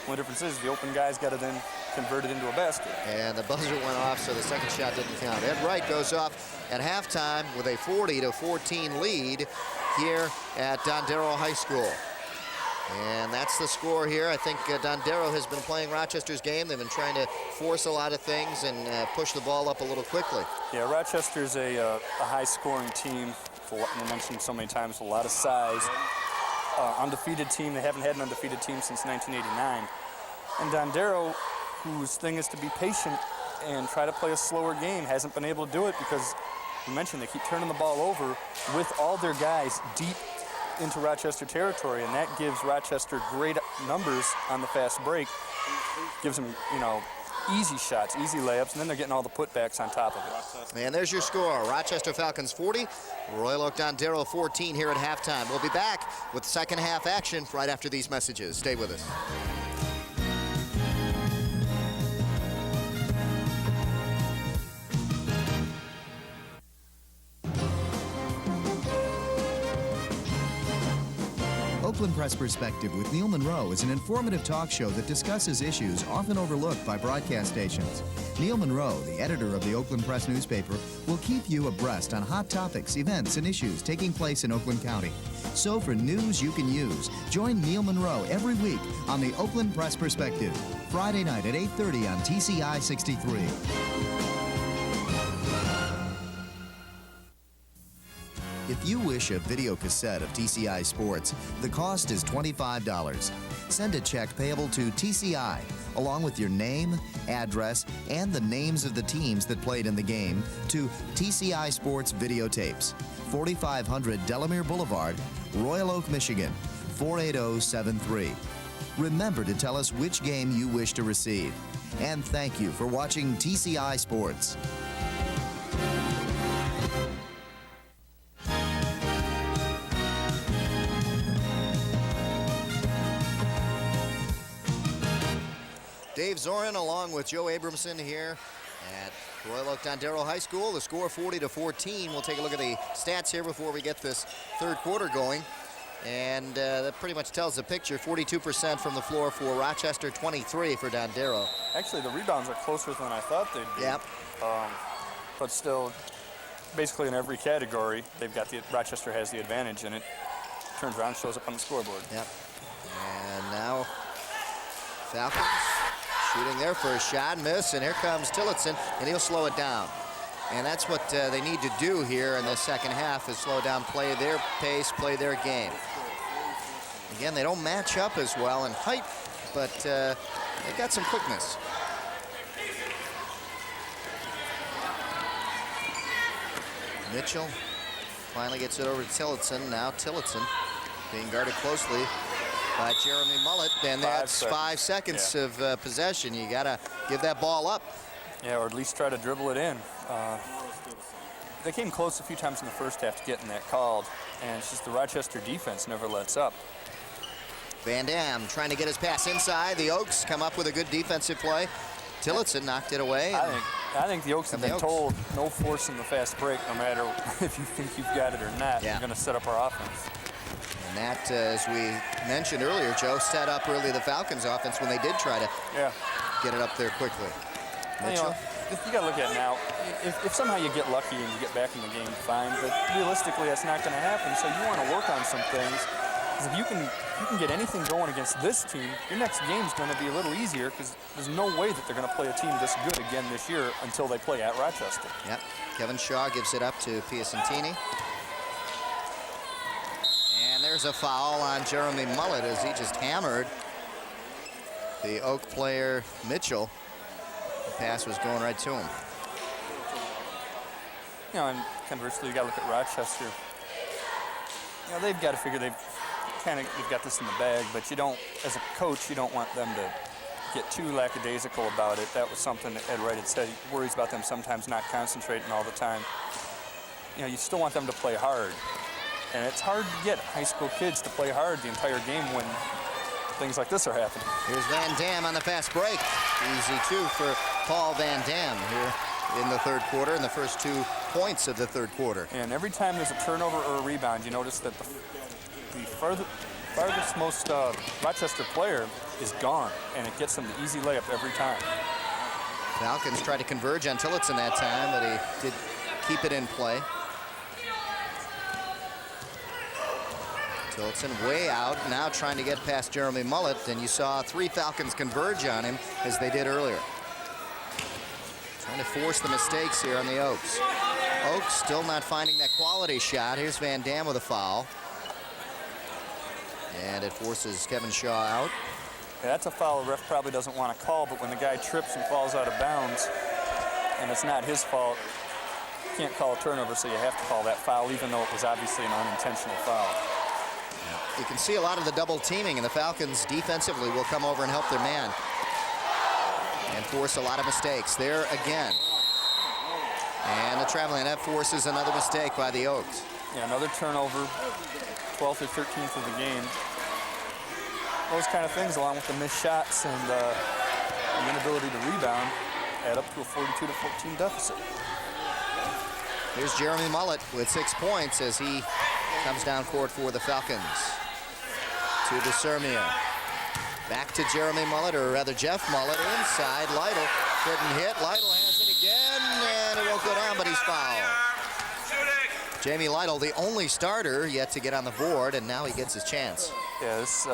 Speaker 4: Only difference is the open guy's got to then convert it into a basket.
Speaker 2: And the buzzer went off, so the second shot didn't count. Ed Wright goes off at halftime with a 40-14 lead here at Dondero High School. And that's the score here. I think Dondero has been playing Rochester's game. They've been trying to force a lot of things and push the ball up a little quickly.
Speaker 4: Yeah, Rochester's a high-scoring team. For what we mentioned so many times, a lot of size. Undefeated team. They haven't had an undefeated team since 1989. And Dondero, whose thing is to be patient and try to play a slower game, hasn't been able to do it because we mentioned they keep turning the ball over with all their guys deep into Rochester territory, and that gives Rochester great numbers on the fast break. Gives them, you know, easy shots, easy layups, and then they're getting all the putbacks on top of it.
Speaker 2: And there's your score. Rochester Falcons 40, Royal Oak Dondero 14 here at halftime. We'll be back with second half action right after these messages. Stay with us.
Speaker 1: Oakland Press Perspective with Neil Monroe is an informative talk show that discusses issues often overlooked by broadcast stations. Neil Monroe, the editor of the Oakland Press newspaper, will keep you abreast on hot topics, events, and issues taking place in Oakland County. So for news you can use, join Neil Monroe every week on the Oakland Press Perspective, Friday night at 8:30 on TCI 63. If you wish a video cassette of TCI Sports, the cost is $25. Send a check payable to TCI, along with your name, address, and the names of the teams that played in the game, to TCI Sports Videotapes, 4500 Delamere Boulevard, Royal Oak, Michigan, 48073. Remember to tell us which game you wish to receive. And thank you for watching TCI Sports.
Speaker 2: Dave Zorin along with Joe Abramson here at Royal Oak Dondero High School. The score 40-14. We'll take a look at the stats here before we get this third quarter going. And that pretty much tells the picture. 42% from the floor for Rochester, 23 for Dondero.
Speaker 4: Actually, the rebounds are closer than I thought they'd be.
Speaker 2: Yep.
Speaker 4: But still, basically in every category, they've got Rochester has the advantage, and it turns around and shows up on the scoreboard.
Speaker 2: Yep. And now Falcons shooting their first shot, miss, and here comes Tillotson, and he'll slow it down. And that's what they need to do here in the second half, is slow down, play their pace, play their game. Again, they don't match up as well in height, but they've got some quickness. Mitchell finally gets it over to Tillotson. Now Tillotson being guarded closely by Jeremy Mullet, and that's 5 seconds of possession. You got to give that ball up.
Speaker 4: Yeah, or at least try to dribble it in. They came close a few times in the first half to getting that called, and it's just the Rochester defense never lets up.
Speaker 2: Van Dam trying to get his pass inside. The Oaks come up with a good defensive play. Tillotson knocked it away.
Speaker 4: I think the Oaks have been told no force in the fast break, no matter if you think you've got it or not. You're going to set up our offense.
Speaker 2: And that, as we mentioned earlier, Joe, set up really the Falcons' offense when they did try to get it up there quickly. Mitchell?
Speaker 4: You got to look at it now. If somehow you get lucky and you get back in the game, fine. But realistically, that's not going to happen. So you want to work on some things. Because if you can get anything going against this team, your next game's going to be a little easier, because there's no way that they're going to play a team this good again this year until they play at Rochester.
Speaker 2: Yep. Kevin Shaw gives it up to Piacentini. And there's a foul on Jeremy Mullet as he just hammered the Oak player Mitchell. The pass was going right to him.
Speaker 4: You know, and conversely, you got to look at Rochester. You know, they've got to figure they've got this in the bag, but you don't, as a coach, you don't want them to get too lackadaisical about it. That was something that Ed Wright had said. He worries about them sometimes not concentrating all the time. You know, you still want them to play hard. And it's hard to get high school kids to play hard the entire game when things like this are happening.
Speaker 2: Here's Van Dam on the fast break. Easy two for Paul Van Dam here in the third quarter, and the first 2 points of the third quarter.
Speaker 4: And every time there's a turnover or a rebound, you notice that the farthest most Rochester player is gone, and it gets them the easy layup every time.
Speaker 2: Falcons tried to converge on Tillotson that time, but he did keep it in play. Tillotson way out, now trying to get past Jeremy Mullet, and you saw 3 Falcons converge on him as they did earlier. Trying to force the mistakes here on the Oaks. Oaks still not finding that quality shot. Here's Van Dam with a foul. And it forces Kevin Shaw out.
Speaker 4: Yeah, that's a foul the ref probably doesn't want to call, but when the guy trips and falls out of bounds, and it's not his fault, you can't call a turnover, so you have to call that foul, even though it was obviously an unintentional foul.
Speaker 2: You can see a lot of the double teaming, and the Falcons defensively will come over and help their man and force a lot of mistakes there again. And the traveling, that forces another mistake by the Oaks.
Speaker 4: Yeah, another turnover, 12th or 13th of the game. Those kind of things, along with the missed shots and the inability to rebound, add up to a 42-14 deficit.
Speaker 2: Here's Jeremy Mullet with 6 points as he comes down court for the Falcons. To DeSermia. Back to Jeremy Mullet, or rather Jeff Mullet, inside. Lytle couldn't hit. Lytle has it again, and it won't go down, but he's fouled. Jamie Lytle, the only starter yet to get on the board, and now he gets his chance.
Speaker 4: Yeah, this,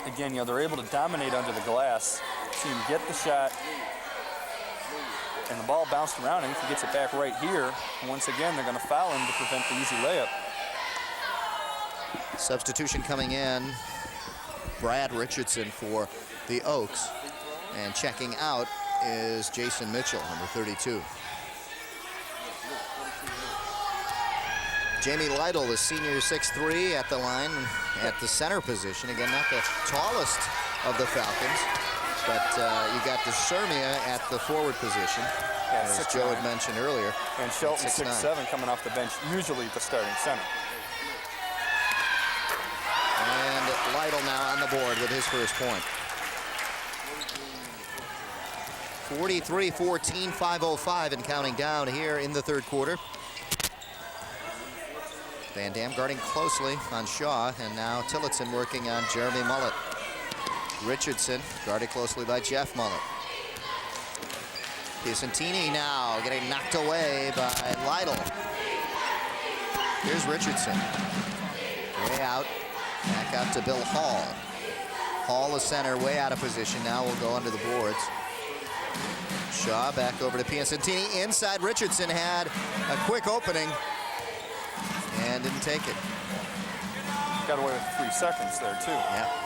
Speaker 4: again, you know, they're able to dominate under the glass. See him get the shot, and the ball bounced around, and if he gets it back right here, once again, they're going to foul him to prevent the easy layup.
Speaker 2: Substitution coming in, Brad Richardson for the Oaks, and checking out is Jason Mitchell, number 32. Jamie Lytle, the senior 6'3", at the line, at the center position. Again, not the tallest of the Falcons, but you got DeSermia at the forward position, as Joe had mentioned earlier.
Speaker 4: And Shelton, 6'7", coming off the bench, usually the starting center.
Speaker 2: And Lytle now on the board with his first point. 43-14, 5:05 and counting down here in the third quarter. Van Dam guarding closely on Shaw, and now Tillotson working on Jeremy Mullet. Richardson guarded closely by Jeff Mullet. Piacentini now getting knocked away by Lytle. Here's Richardson. Way out. Back out to Bill Hall. Hall, the center, way out of position. Now will go under the boards. Shaw back over to Piacentini. Inside, Richardson had a quick opening and didn't take it.
Speaker 4: Got away with 3 seconds there, too.
Speaker 2: Yeah.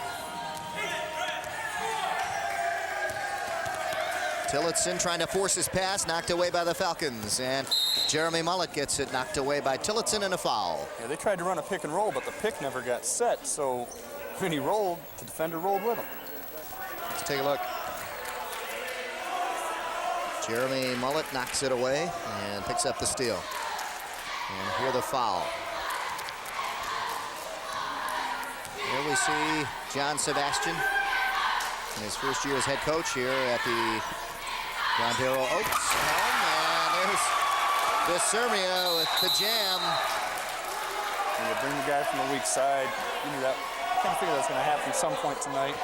Speaker 2: Tillotson trying to force his pass, knocked away by the Falcons, and Jeremy Mullet gets it knocked away by Tillotson and a foul.
Speaker 4: Yeah, they tried to run a pick and roll, but the pick never got set, so when he rolled, the defender rolled with him.
Speaker 2: Let's take a look. Jeremy Mullet knocks it away and picks up the steal. And here the foul. Here we see John Sebastian in his first year as head coach here at the Dondero Oaks home. And there's DeSermia with the jam.
Speaker 4: And you bring the guy from the weak side. You knew that. I kind of figured that was going to happen at some point tonight.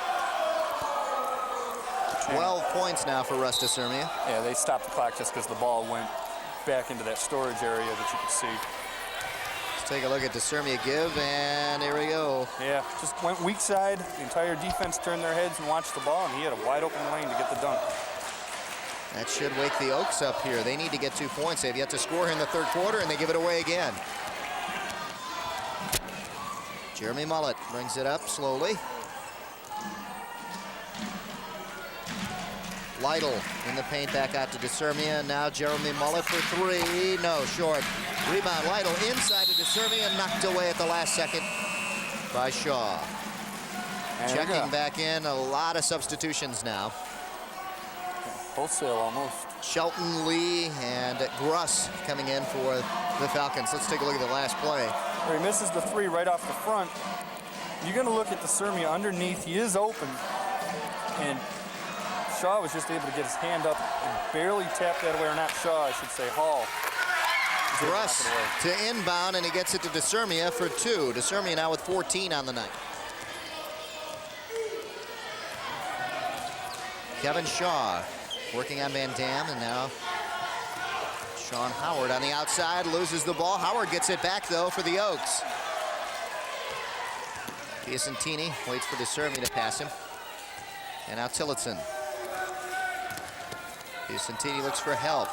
Speaker 2: 12 points now for Russ DeSermia.
Speaker 4: Yeah, they stopped the clock just because the ball went back into that storage area that you could see.
Speaker 2: Let's take a look at DeSermia give, and here we go.
Speaker 4: Yeah, just went weak side. The entire defense turned their heads and watched the ball, and he had a wide open lane to get the dunk.
Speaker 2: That should wake the Oaks up here. They need to get 2 points. They've yet to score here in the third quarter, and they give it away again. Jeremy Mullet brings it up slowly. Lytle in the paint, back out to DeSermia. Now Jeremy Mullet for 3. No, short. Rebound, Lytle inside to DeSermia, knocked away at the last second by Shaw.
Speaker 4: And
Speaker 2: checking back in, a lot of substitutions now.
Speaker 4: Wholesale almost.
Speaker 2: Shelton, Lee, and Gruss coming in for the Falcons. Let's take a look at the last play.
Speaker 4: Where he misses the 3 right off the front. You're going to look at DeSermia underneath. He is open, and Shaw was just able to get his hand up and barely tap that away, or not Shaw, I should say, Hall.
Speaker 2: Gruss to inbound, and he gets it to DeSermia for 2. DeSermia now with 14 on the night. Kevin Shaw working on Van Dam, and now Sean Howard on the outside loses the ball. Howard gets it back, though, for the Oaks. Piacentini waits for DeSermi to pass him. And now Tillotson. Piacentini looks for help.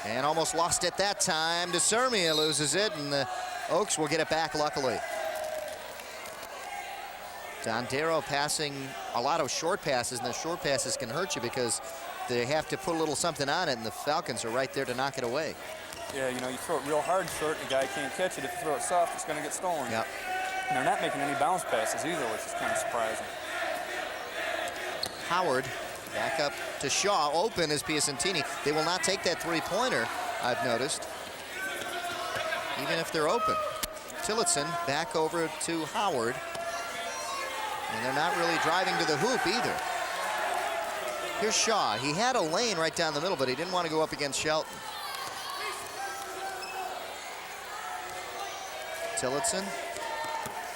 Speaker 2: And almost lost it that time. DeSermi loses it, and the Oaks will get it back, luckily. Dondero passing a lot of short passes, and the short passes can hurt you because they have to put a little something on it, and the Falcons are right there to knock it away.
Speaker 4: Yeah, you know, you throw it real hard short, the guy can't catch it. If you throw it soft, it's going to get stolen.
Speaker 2: Yep.
Speaker 4: And they're not making any bounce passes either, which is kind of surprising.
Speaker 2: Howard back up to Shaw. Open is Piacentini. They will not take that three-pointer, I've noticed, even if they're open. Tillotson back over to Howard. And they're not really driving to the hoop either. Here's Shaw. He had a lane right down the middle, but he didn't want to go up against Shelton. Tillotson.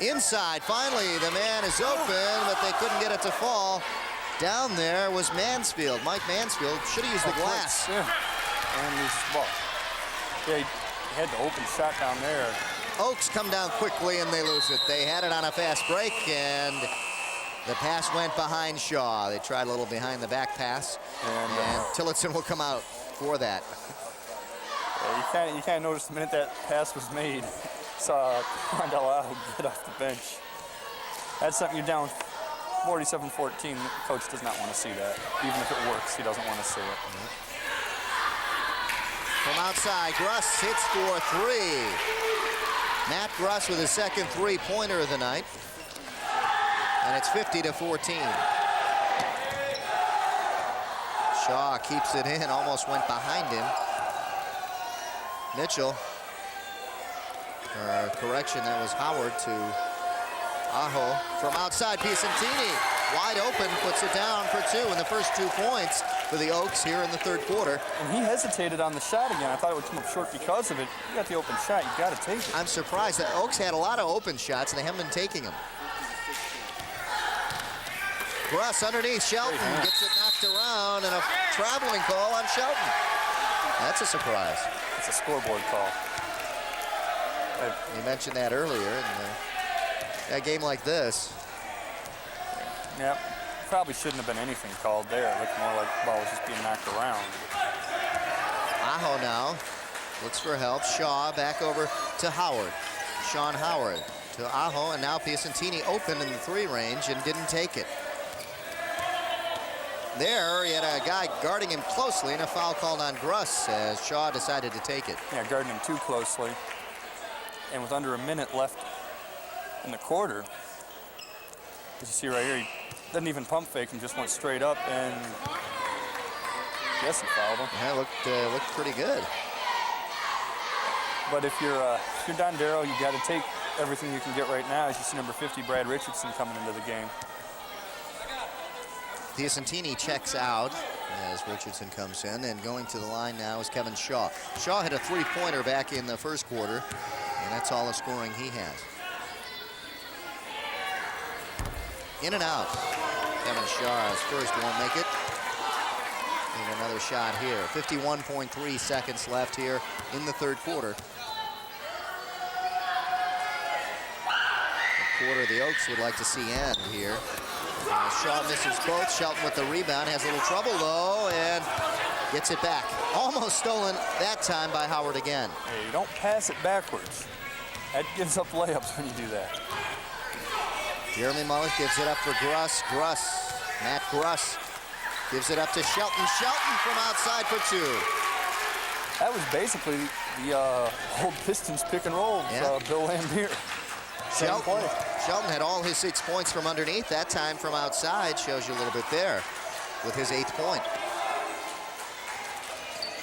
Speaker 2: Inside, finally, the man is open, but they couldn't get it to fall. Down there was Mansfield. Mike Mansfield should have used the glass.
Speaker 4: Yeah. And loses the ball. Yeah, he had the open shot down there.
Speaker 2: Oaks come down quickly and they lose it. They had it on a fast break, and the pass went behind Shaw. They tried a little behind the back pass, and Tillotson will come out for that.
Speaker 4: Yeah, you kind of noticed the minute that pass was made, saw Rondell get off the bench. That's something you're down 47-14. The coach does not want to see that. Even if it works, he doesn't want to see it.
Speaker 2: From outside, Gruss hits for three. Matt Gruss with his second three-pointer of the night. And it's 50-14. Shaw keeps it in, almost went behind him. Mitchell, or correction, that was Howard to Aho. From outside, Piacentini, wide open, puts it down for two, and the first 2 points for the Oaks here in the third quarter.
Speaker 4: And he hesitated on the shot again. I thought it would come up short because of it. You got the open shot, you got to take it.
Speaker 2: I'm surprised that Oaks had a lot of open shots, and they haven't been taking them. Gruss underneath, Shelton gets it knocked around, and a traveling call on Shelton. That's a surprise.
Speaker 4: It's a scoreboard call.
Speaker 2: You mentioned that earlier in a game like this.
Speaker 4: Yeah, probably shouldn't have been anything called there. It looked more like the ball was just being knocked around.
Speaker 2: Aho now looks for help. Shaw back over to Howard. Sean Howard to Aho, and now Piacentini open in the three range and didn't take it. There, he had a guy guarding him closely, and a foul called on Gruss as Shaw decided to take it.
Speaker 4: Yeah, guarding him too closely. And with under a minute left in the quarter, as you see right here, he didn't even pump fake him, just went straight up, and yes, he fouled him.
Speaker 2: Yeah, looked pretty good.
Speaker 4: But if you're Dondero, you got to take everything you can get right now. As you see number 50, Brad Richardson, coming into the game.
Speaker 2: Piacentini checks out as Richardson comes in, and going to the line now is Kevin Shaw. Shaw hit a three-pointer back in the first quarter, and that's all the scoring he has. In and out. Kevin Shaw's first won't make it. And another shot here. 51.3 seconds left here in the third quarter. The quarter the Oaks would like to see end here. Shaw misses both. Shelton with the rebound, has a little trouble though, and gets it back. Almost stolen that time by Howard again.
Speaker 4: Hey, you don't pass it backwards. That gives up layups when you do that.
Speaker 2: Jeremy Mullet gives it up for Gruss. Matt Gruss gives it up to Shelton. Shelton from outside for two.
Speaker 4: That was basically the old Pistons pick and roll with Bill Lambier.
Speaker 2: Shelton had all his 6 points from underneath. That time from outside shows you a little bit there with his 8th point.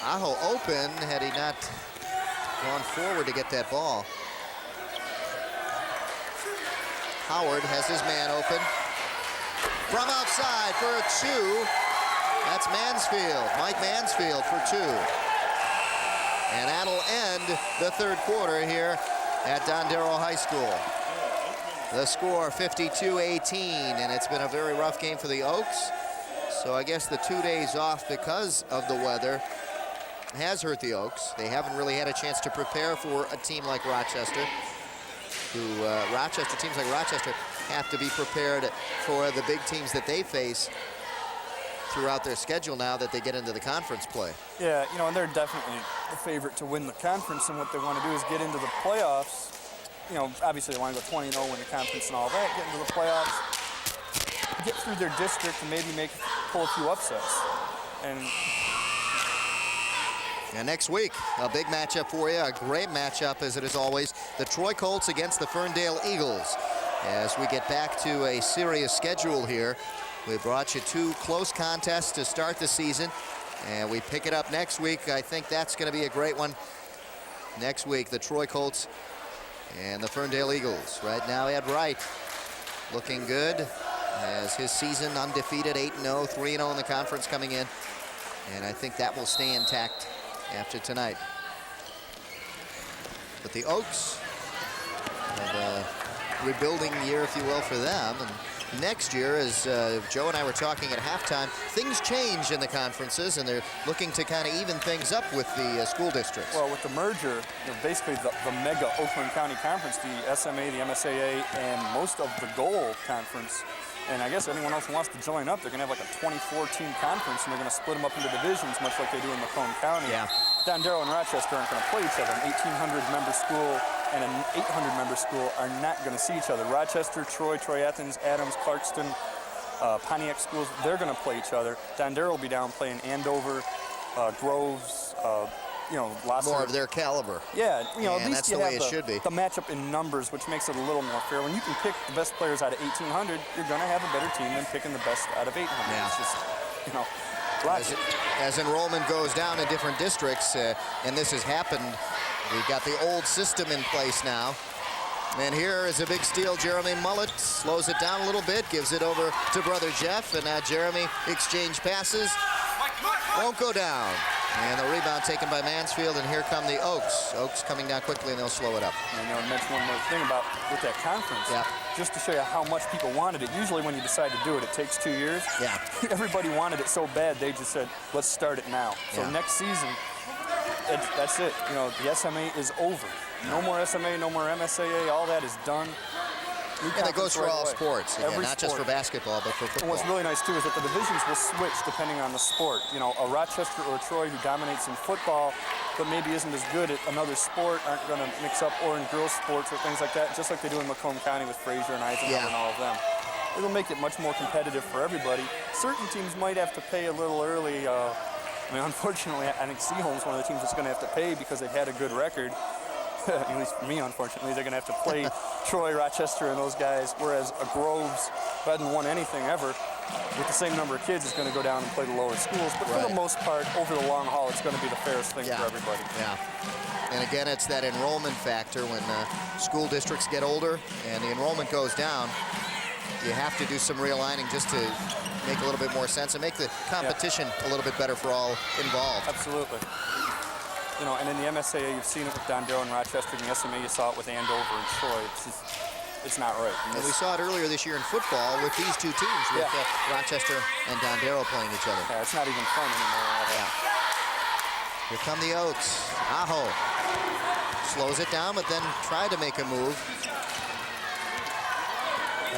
Speaker 2: Aho open had he not gone forward to get that ball. Howard has his man open. From outside for a two. That's Mansfield, Mike Mansfield for two. And that'll end the third quarter here at Dondero High School. The score 52-18, and it's been a very rough game for the Oaks. So I guess the 2 days off because of the weather has hurt the Oaks. They haven't really had a chance to prepare for a team like Rochester, teams like Rochester have to be prepared for the big teams that they face throughout their schedule now that they get into the conference play.
Speaker 4: Yeah, you know, and they're definitely the favorite to win the conference, and what they want to do is get into the playoffs. You know, obviously they want to go 20-0, win the conference and all that, get into the playoffs, get through their district, and maybe pull a few upsets. And
Speaker 2: next week, a big matchup for you, a great matchup as it is always, the Troy Colts against the Ferndale Eagles. As we get back to a serious schedule here, we brought you 2 close contests to start the season, and we pick it up next week. I think that's going to be a great one. Next week, the Troy Colts and the Ferndale Eagles. Right now, Ed Wright looking good as his season undefeated, 8-0, 3-0 in the conference coming in, and I think that will stay intact after tonight. But the Oaks have a rebuilding year, if you will, for them. And next year, as Joe and I were talking at halftime, things change in the conferences, and they're looking to kind of even things up with the school districts.
Speaker 4: well, with the merger, you know, basically the mega Oakland County Conference, the SMA, the MSAA, and most of the Goal Conference, and I guess anyone else who wants to join up, they're going to have like a 24-team conference, and they're going to split them up into divisions, much like they do in Macomb County.
Speaker 2: Yeah.
Speaker 4: Dondero and Rochester aren't going to play each other. An 1,800-member school and an 800-member school are not going to see each other. Rochester, Troy, Athens, Adams, Clarkston, Pontiac schools, they're going to play each other. Dondero will be down playing Andover, Groves, you know, lots
Speaker 2: More of their caliber.
Speaker 4: Yeah, you know,
Speaker 2: And
Speaker 4: at least
Speaker 2: that's
Speaker 4: you
Speaker 2: the way
Speaker 4: have
Speaker 2: it should be.
Speaker 4: the matchup in numbers, which makes it a little more fair. When you can pick the best players out of 1,800, you're going to have a better team than picking the best out of 800.
Speaker 2: Yeah.
Speaker 4: It's just, you know,
Speaker 2: As enrollment goes down in different districts, and this has happened, we've got the old system in place now. And here is a big steal. Jeremy Mullet slows it down a little bit, gives it over to brother Jeff, and now Jeremy exchange passes. Won't go down. And the rebound taken by Mansfield, and here come the Oaks. Oaks coming down quickly, and they'll slow it up.
Speaker 4: And I mention one more thing about with that conference.
Speaker 2: Yeah.
Speaker 4: Just to show you how much people wanted it. Usually when you decide to do it, it takes 2 years.
Speaker 2: Yeah.
Speaker 4: Everybody wanted it so bad, they just said, let's start it now. So
Speaker 2: Yeah.
Speaker 4: next season, that's it. You know, the SMA is over. No more SMA, no more MSAA, all that is done.
Speaker 2: And that goes for all sports, again,
Speaker 4: Every
Speaker 2: not just for
Speaker 4: sport.
Speaker 2: basketball, but for
Speaker 4: And
Speaker 2: football.
Speaker 4: what's really nice too is that the divisions will switch depending on the sport. You know, a Rochester or a Troy who dominates in football, but maybe isn't as good at another sport, aren't going to mix up, or in girls' sports or things like that, just like they do in Macomb County with Fraser and Eisenhower and all of them. It'll make it much more competitive for everybody. Certain teams might have to pay a little early. I mean, unfortunately, I think Seaholm's one of the teams that's going to have to pay because they've had a good record. At least for me, unfortunately, they're going to have to play Troy, Rochester, and those guys, whereas a Groves, who hadn't won anything ever, with the same number of kids, is going to go down and play the lower schools. But for the most part, over the long haul, it's going to be the fairest thing for everybody.
Speaker 2: Yeah. And again, it's that enrollment factor when school districts get older and the enrollment goes down. You have to do some realigning just to make a little bit more sense and make the competition a little bit better for all involved.
Speaker 4: Absolutely. You know, and in the MSAA, you've seen it with Dondero and Rochester. In the SMA, you saw it with Andover and Troy. It's not right.
Speaker 2: And we saw it earlier this year in football with these two teams, with Rochester and Dondero playing each other.
Speaker 4: Yeah, it's not even fun anymore.
Speaker 2: Here come the Oaks. Aho slows it down, but then tried to make a move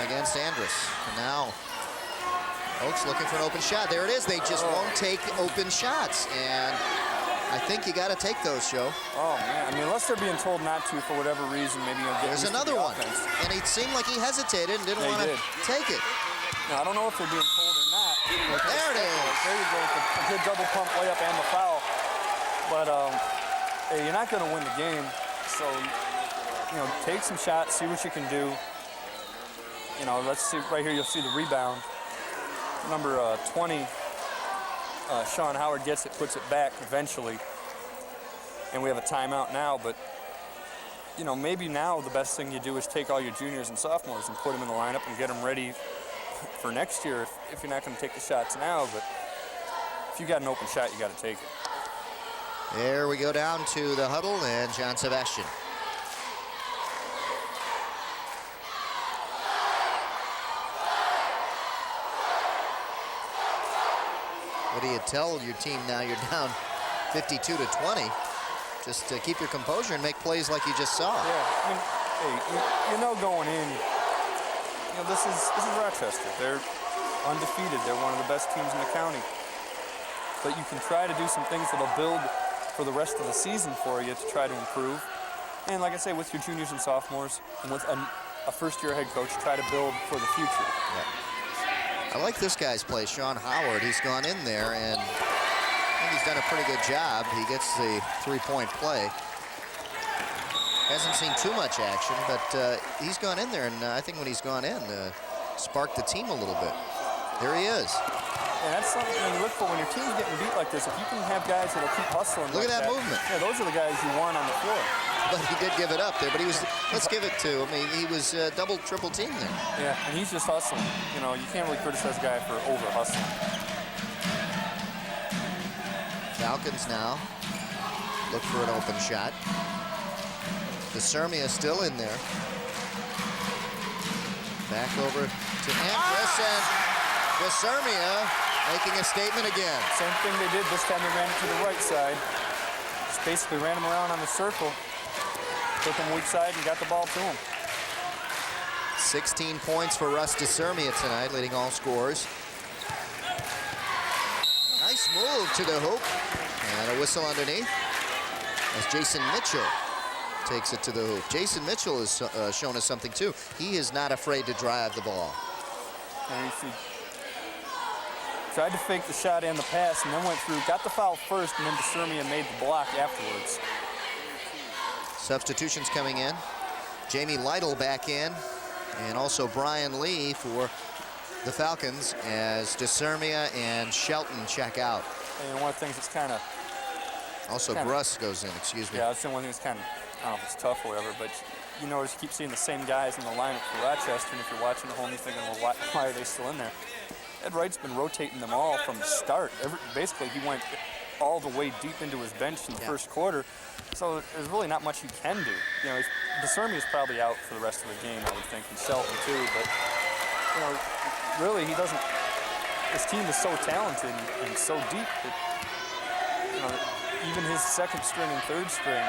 Speaker 2: against Andrus. And now Oaks looking for an open shot. There it is. They just won't take open shots. And I think you got to take those, Joe.
Speaker 4: Oh, man. I mean, unless they're being told not to for whatever reason, maybe you'll get
Speaker 2: There's another one. And it seemed like he hesitated and didn't want to take it.
Speaker 4: Now, I don't know if they're being told or not.
Speaker 2: There it is.
Speaker 4: There you go. A good double pump layup and the foul. But, hey, you're not going to win the game. So, you know, take some shots, see what you can do. You know, let's see. Right here, you'll see the rebound. Number 20. Sean Howard gets it, puts it back eventually, and we have a timeout now. But you know, maybe now the best thing you do is take all your juniors and sophomores and put them in the lineup and get them ready for next year. If you're not going to take the shots now, but if you got an open shot, you got to take it.
Speaker 2: There we go down to the huddle and John Sebastian. What do you tell your team now? You're down 52 to 20. Just to keep your composure and make plays like you just saw.
Speaker 4: Yeah, I mean, hey, you know going in, you know, this is Rochester. They're undefeated. They're one of the best teams in the county. But you can try to do some things that'll build for the rest of the season for you to try to improve. And like I say, with your juniors and sophomores, and with a first-year head coach, try to build for the future.
Speaker 2: Yeah. I like this guy's play, Sean Howard. He's gone in there, and I think he's done a pretty good job. He gets the three-point play. Hasn't seen too much action, but he's gone in there, and I think when he's gone in, sparked the team a little bit. There he is.
Speaker 4: And that's something you look for when your team's getting beat like this. If you can have guys that'll keep hustling.
Speaker 2: Look
Speaker 4: like
Speaker 2: at that movement.
Speaker 4: Yeah, those are the guys you want on the floor.
Speaker 2: But he did give it up there. But he was, let's give it to him. He was double, triple team there.
Speaker 4: Yeah, and he's just hustling. You know, you can't really criticize a guy for over hustling.
Speaker 2: Falcons now look for an open shot. DeSermia still in there. Back over to Andrus, and DeSermia making a statement again.
Speaker 4: Same thing they did this time. They ran it to the right side. Just basically ran him around on the circle. Took him weak side and got the ball to him.
Speaker 2: 16 points for Russ DeSermia tonight, leading all scorers. Nice move to the hoop. And a whistle underneath as Jason Mitchell takes it to the hoop. Jason Mitchell has shown us something too. He is not afraid to drive the ball.
Speaker 4: And you see, tried to fake the shot and the pass, and then went through, got the foul first, and then DeSermia made the block afterwards.
Speaker 2: Substitutions coming in. Jamie Lytle back in, and also Brian Lee for the Falcons as DeSermia and Shelton check out.
Speaker 4: And one of the things that's kind of...
Speaker 2: Also, Gruss goes in, excuse me.
Speaker 4: Yeah, that's the one thing that's kind of, I don't know if it's tough or whatever, but you notice you keep seeing the same guys in the lineup for Rochester, and if you're watching the home, you're thinking, well, why are they still in there? Ed Wright's been rotating them all from the start. Basically, he went all the way deep into his bench in the first quarter, so there's really not much you can do. You know, DeSermia's probably out for the rest of the game, I would think, and Shelton too, but, you know, really, he doesn't, his team is so talented and so deep that, you know, even his second string and third string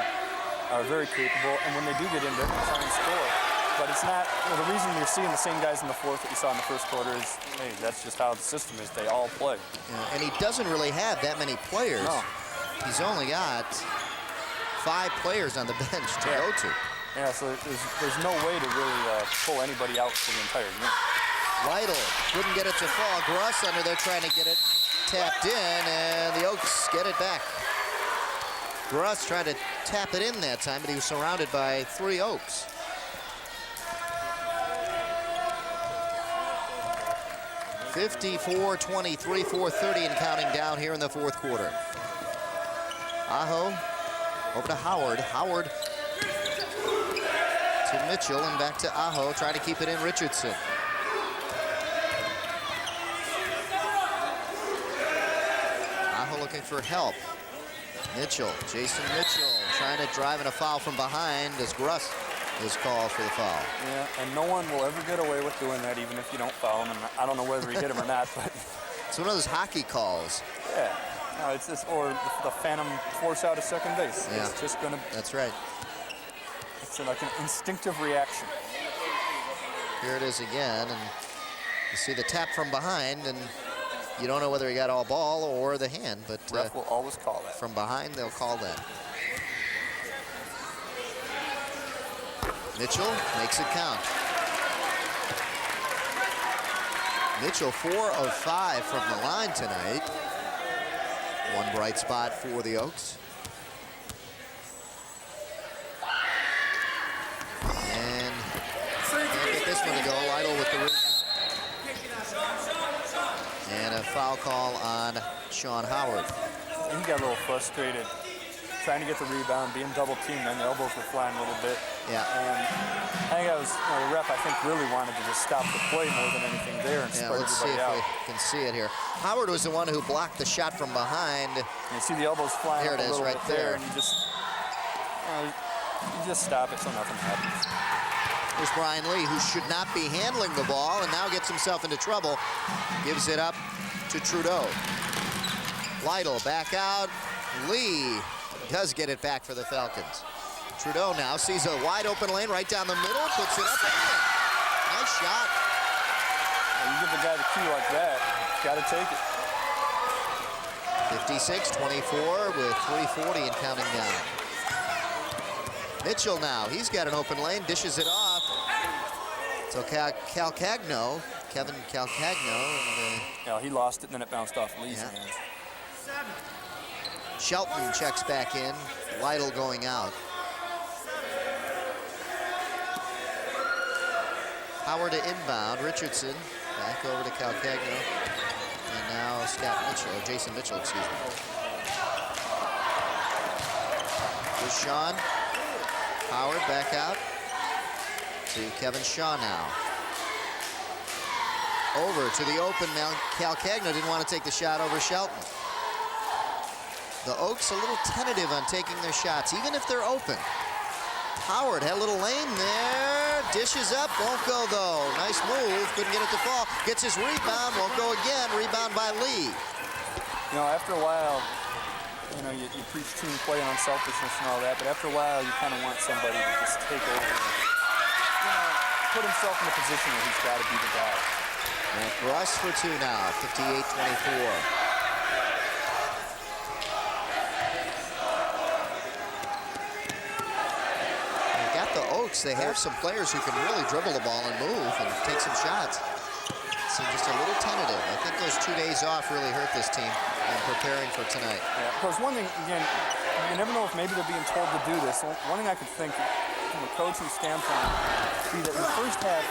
Speaker 4: are very capable, and when they do get in, they're going to try and score. But it's not, you know, the reason you're seeing the same guys in the fourth that you saw in the first quarter is, hey, that's just how the system is. They all play.
Speaker 2: Yeah, and he doesn't really have that many players.
Speaker 4: No.
Speaker 2: He's only got 5 players on the bench to go to.
Speaker 4: Yeah, so there's no way to really pull anybody out for the entire game.
Speaker 2: Lytle couldn't get it to fall. Gruss under there trying to get it tapped in, and the Oaks get it back. Gruss tried to tap it in that time, but he was surrounded by 3 Oaks. (54-23), 4:30 and counting down here in the fourth quarter. Aho over to Howard. Howard to Mitchell and back to Aho, trying to keep it in Richardson. Aho looking for help. Mitchell, Jason Mitchell, trying to drive in a foul from behind as Gruss is called for the foul.
Speaker 4: Yeah, and no one will ever get away with doing that, even if you don't foul him. And I don't know whether he hit him or not, but
Speaker 2: it's one of those hockey calls.
Speaker 4: Yeah, no, it's this, or the phantom force out of second base.
Speaker 2: Yeah.
Speaker 4: It's just gonna.
Speaker 2: That's right.
Speaker 4: It's like an instinctive reaction.
Speaker 2: Here it is again, and you see the tap from behind, and you don't know whether he got all ball or the hand, but
Speaker 4: ref will always call that.
Speaker 2: From behind, they'll call that. Mitchell makes it count. Mitchell 4 of 5 from the line tonight. One bright spot for the Oaks. And can't get this one to go. Lytle with the rebound. And a foul call on Sean Howard.
Speaker 4: And he got a little frustrated trying to get the rebound, being double teamed, and the elbows were flying a little bit.
Speaker 2: Yeah.
Speaker 4: And I think that was, you know, the ref, I think, really wanted to just stop the play more than anything there and spread
Speaker 2: let's see if
Speaker 4: everybody out.
Speaker 2: we can see it here. Howard was the one who blocked the shot from behind.
Speaker 4: You see the elbows flying
Speaker 2: there
Speaker 4: up
Speaker 2: it is,
Speaker 4: a little
Speaker 2: right
Speaker 4: bit
Speaker 2: there.
Speaker 4: And you just stop it so nothing happens.
Speaker 2: There's Brian Lee, who should not be handling the ball and now gets himself into trouble. Gives it up to Trudeau. Lytle back out. Lee does get it back for the Falcons. Trudeau now sees a wide open lane right down the middle, puts it up and in. Nice shot.
Speaker 4: You give the guy the key like that, got to take it.
Speaker 2: 56-24 with 3:40 and counting down. Mitchell now, he's got an open lane, dishes it off. So Calcagno, Kevin Calcagno.
Speaker 4: Yeah, he lost it and then it bounced off Lee's hands.
Speaker 2: Shelton checks back in, Lytle going out. Howard to inbound, Richardson back over to Calcagno. And now Scott Mitchell, or Jason Mitchell, excuse me. Here's Sean. Howard back out to Kevin Shaw now. Over to the open now. Calcagno didn't want to take the shot over Shelton. The Oaks a little tentative on taking their shots, even if they're open. Howard had a little lane there. Dishes up, won't go though. Nice move, couldn't get it to fall. Gets his rebound, won't go again. Rebound by Lee.
Speaker 4: You know, after a while, you know, you preach team play and unselfishness and all that, but after a while, you kind of want somebody to just take over and, you know, put himself in a position where he's got to be the guy.
Speaker 2: And Russ for two now, 58-24. They have some players who can really dribble the ball and move and take some shots. Seem just a little tentative. I think those 2 days off really hurt this team in preparing for tonight.
Speaker 4: Yeah, because one thing, again, you never know if maybe they're being told to do this. One thing I could think from a coaching standpoint would be that in the first half,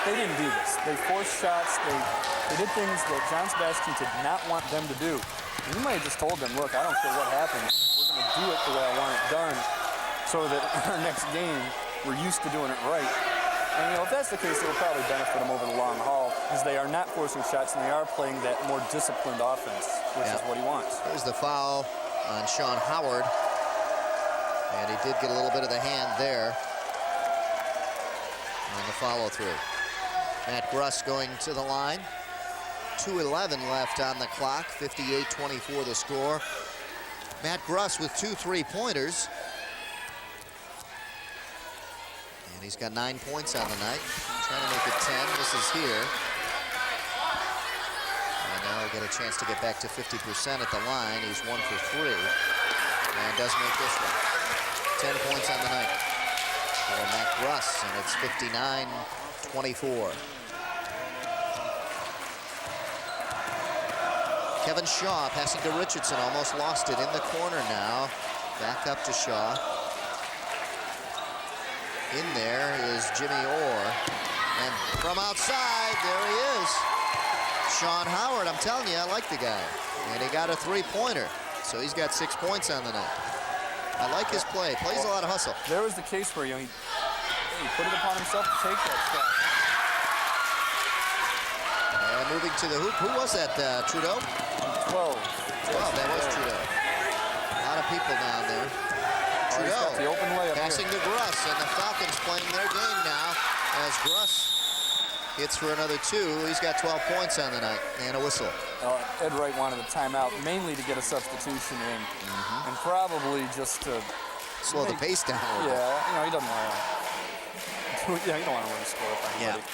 Speaker 4: they didn't do this. They forced shots. They did things that John Sebastian did not want them to do. And you might have just told them, look, I don't care what happens. We're going to do it the way I want it done so that in our next game, we're used to doing it right. And, you know, if that's the case, it'll probably benefit them over the long haul because they are not forcing shots and they are playing that more disciplined offense, which is what he wants.
Speaker 2: There's the foul on Sean Howard. And he did get a little bit of the hand there on the follow-through. Matt Gruss going to the line. 2:11 left on the clock. 58-24 the score. Matt Gruss with 2 3-pointers. And he's got 9 points on the night. Trying to make it 10. This is here. And now he'll get a chance to get back to 50% at the line. He's 1 for 3. And does make this one. 10 points on the night for Matt Gruss. And it's 59-24. Kevin Shaw passing to Richardson. Almost lost it in the corner now. Back up to Shaw. In there is Jimmy Orr. And from outside, there he is. Sean Howard, I'm telling you, I like the guy. And he got a 3-pointer. So he's got 6 points on the night. I like his play. Plays a lot of hustle.
Speaker 4: There was the case where, you know, he put it upon himself to take that shot.
Speaker 2: And moving to the hoop. Who was that, Trudeau?
Speaker 4: 12.
Speaker 2: That was Trudeau. A lot of people down there. Trudeau
Speaker 4: the open layup
Speaker 2: passing to Gruss, and the Falcons playing their game now as Gruss hits for another 2. He's got 12 points on the night and a whistle.
Speaker 4: Ed Wright wanted a timeout mainly to get a substitution in and probably just to
Speaker 2: slow the pace down a little bit.
Speaker 4: Yeah, you know, he doesn't want to. Yeah, you don't want to run a score up on anybody.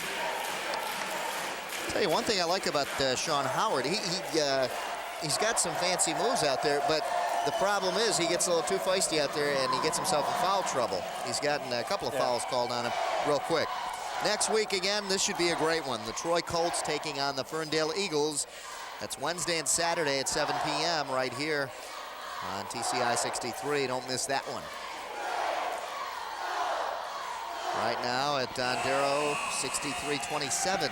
Speaker 2: Tell you one thing I like about Sean Howard. He's got some fancy moves out there, but the problem is he gets a little too feisty out there and he gets himself in foul trouble. He's gotten a couple of fouls called on him real quick. Next week, again, this should be a great one. The Troy Colts taking on the Ferndale Eagles. That's Wednesday and Saturday at 7 p.m. right here on TCI 63. Don't miss that one. Right now at Dondero, 63-27.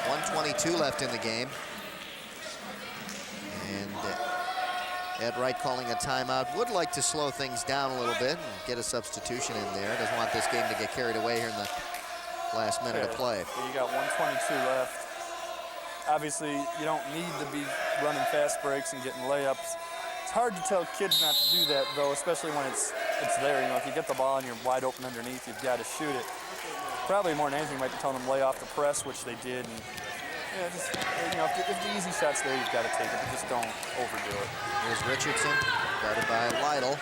Speaker 2: 1:22 left in the game. And Ed Wright calling a timeout. Would like to slow things down a little bit and get a substitution in there. Doesn't want this game to get carried away here in the last minute of play.
Speaker 4: You got 1:22 left. Obviously, you don't need to be running fast breaks and getting layups. It's hard to tell kids not to do that, though, especially when it's there. You know, if you get the ball and you're wide open underneath, you've got to shoot it. Probably more than anything, you might be telling them lay off the press, which they did. And, Yeah, just, you know, if the easy shot's there, you've got to take it, but just don't overdo it.
Speaker 2: Here's Richardson, guarded by Lytle.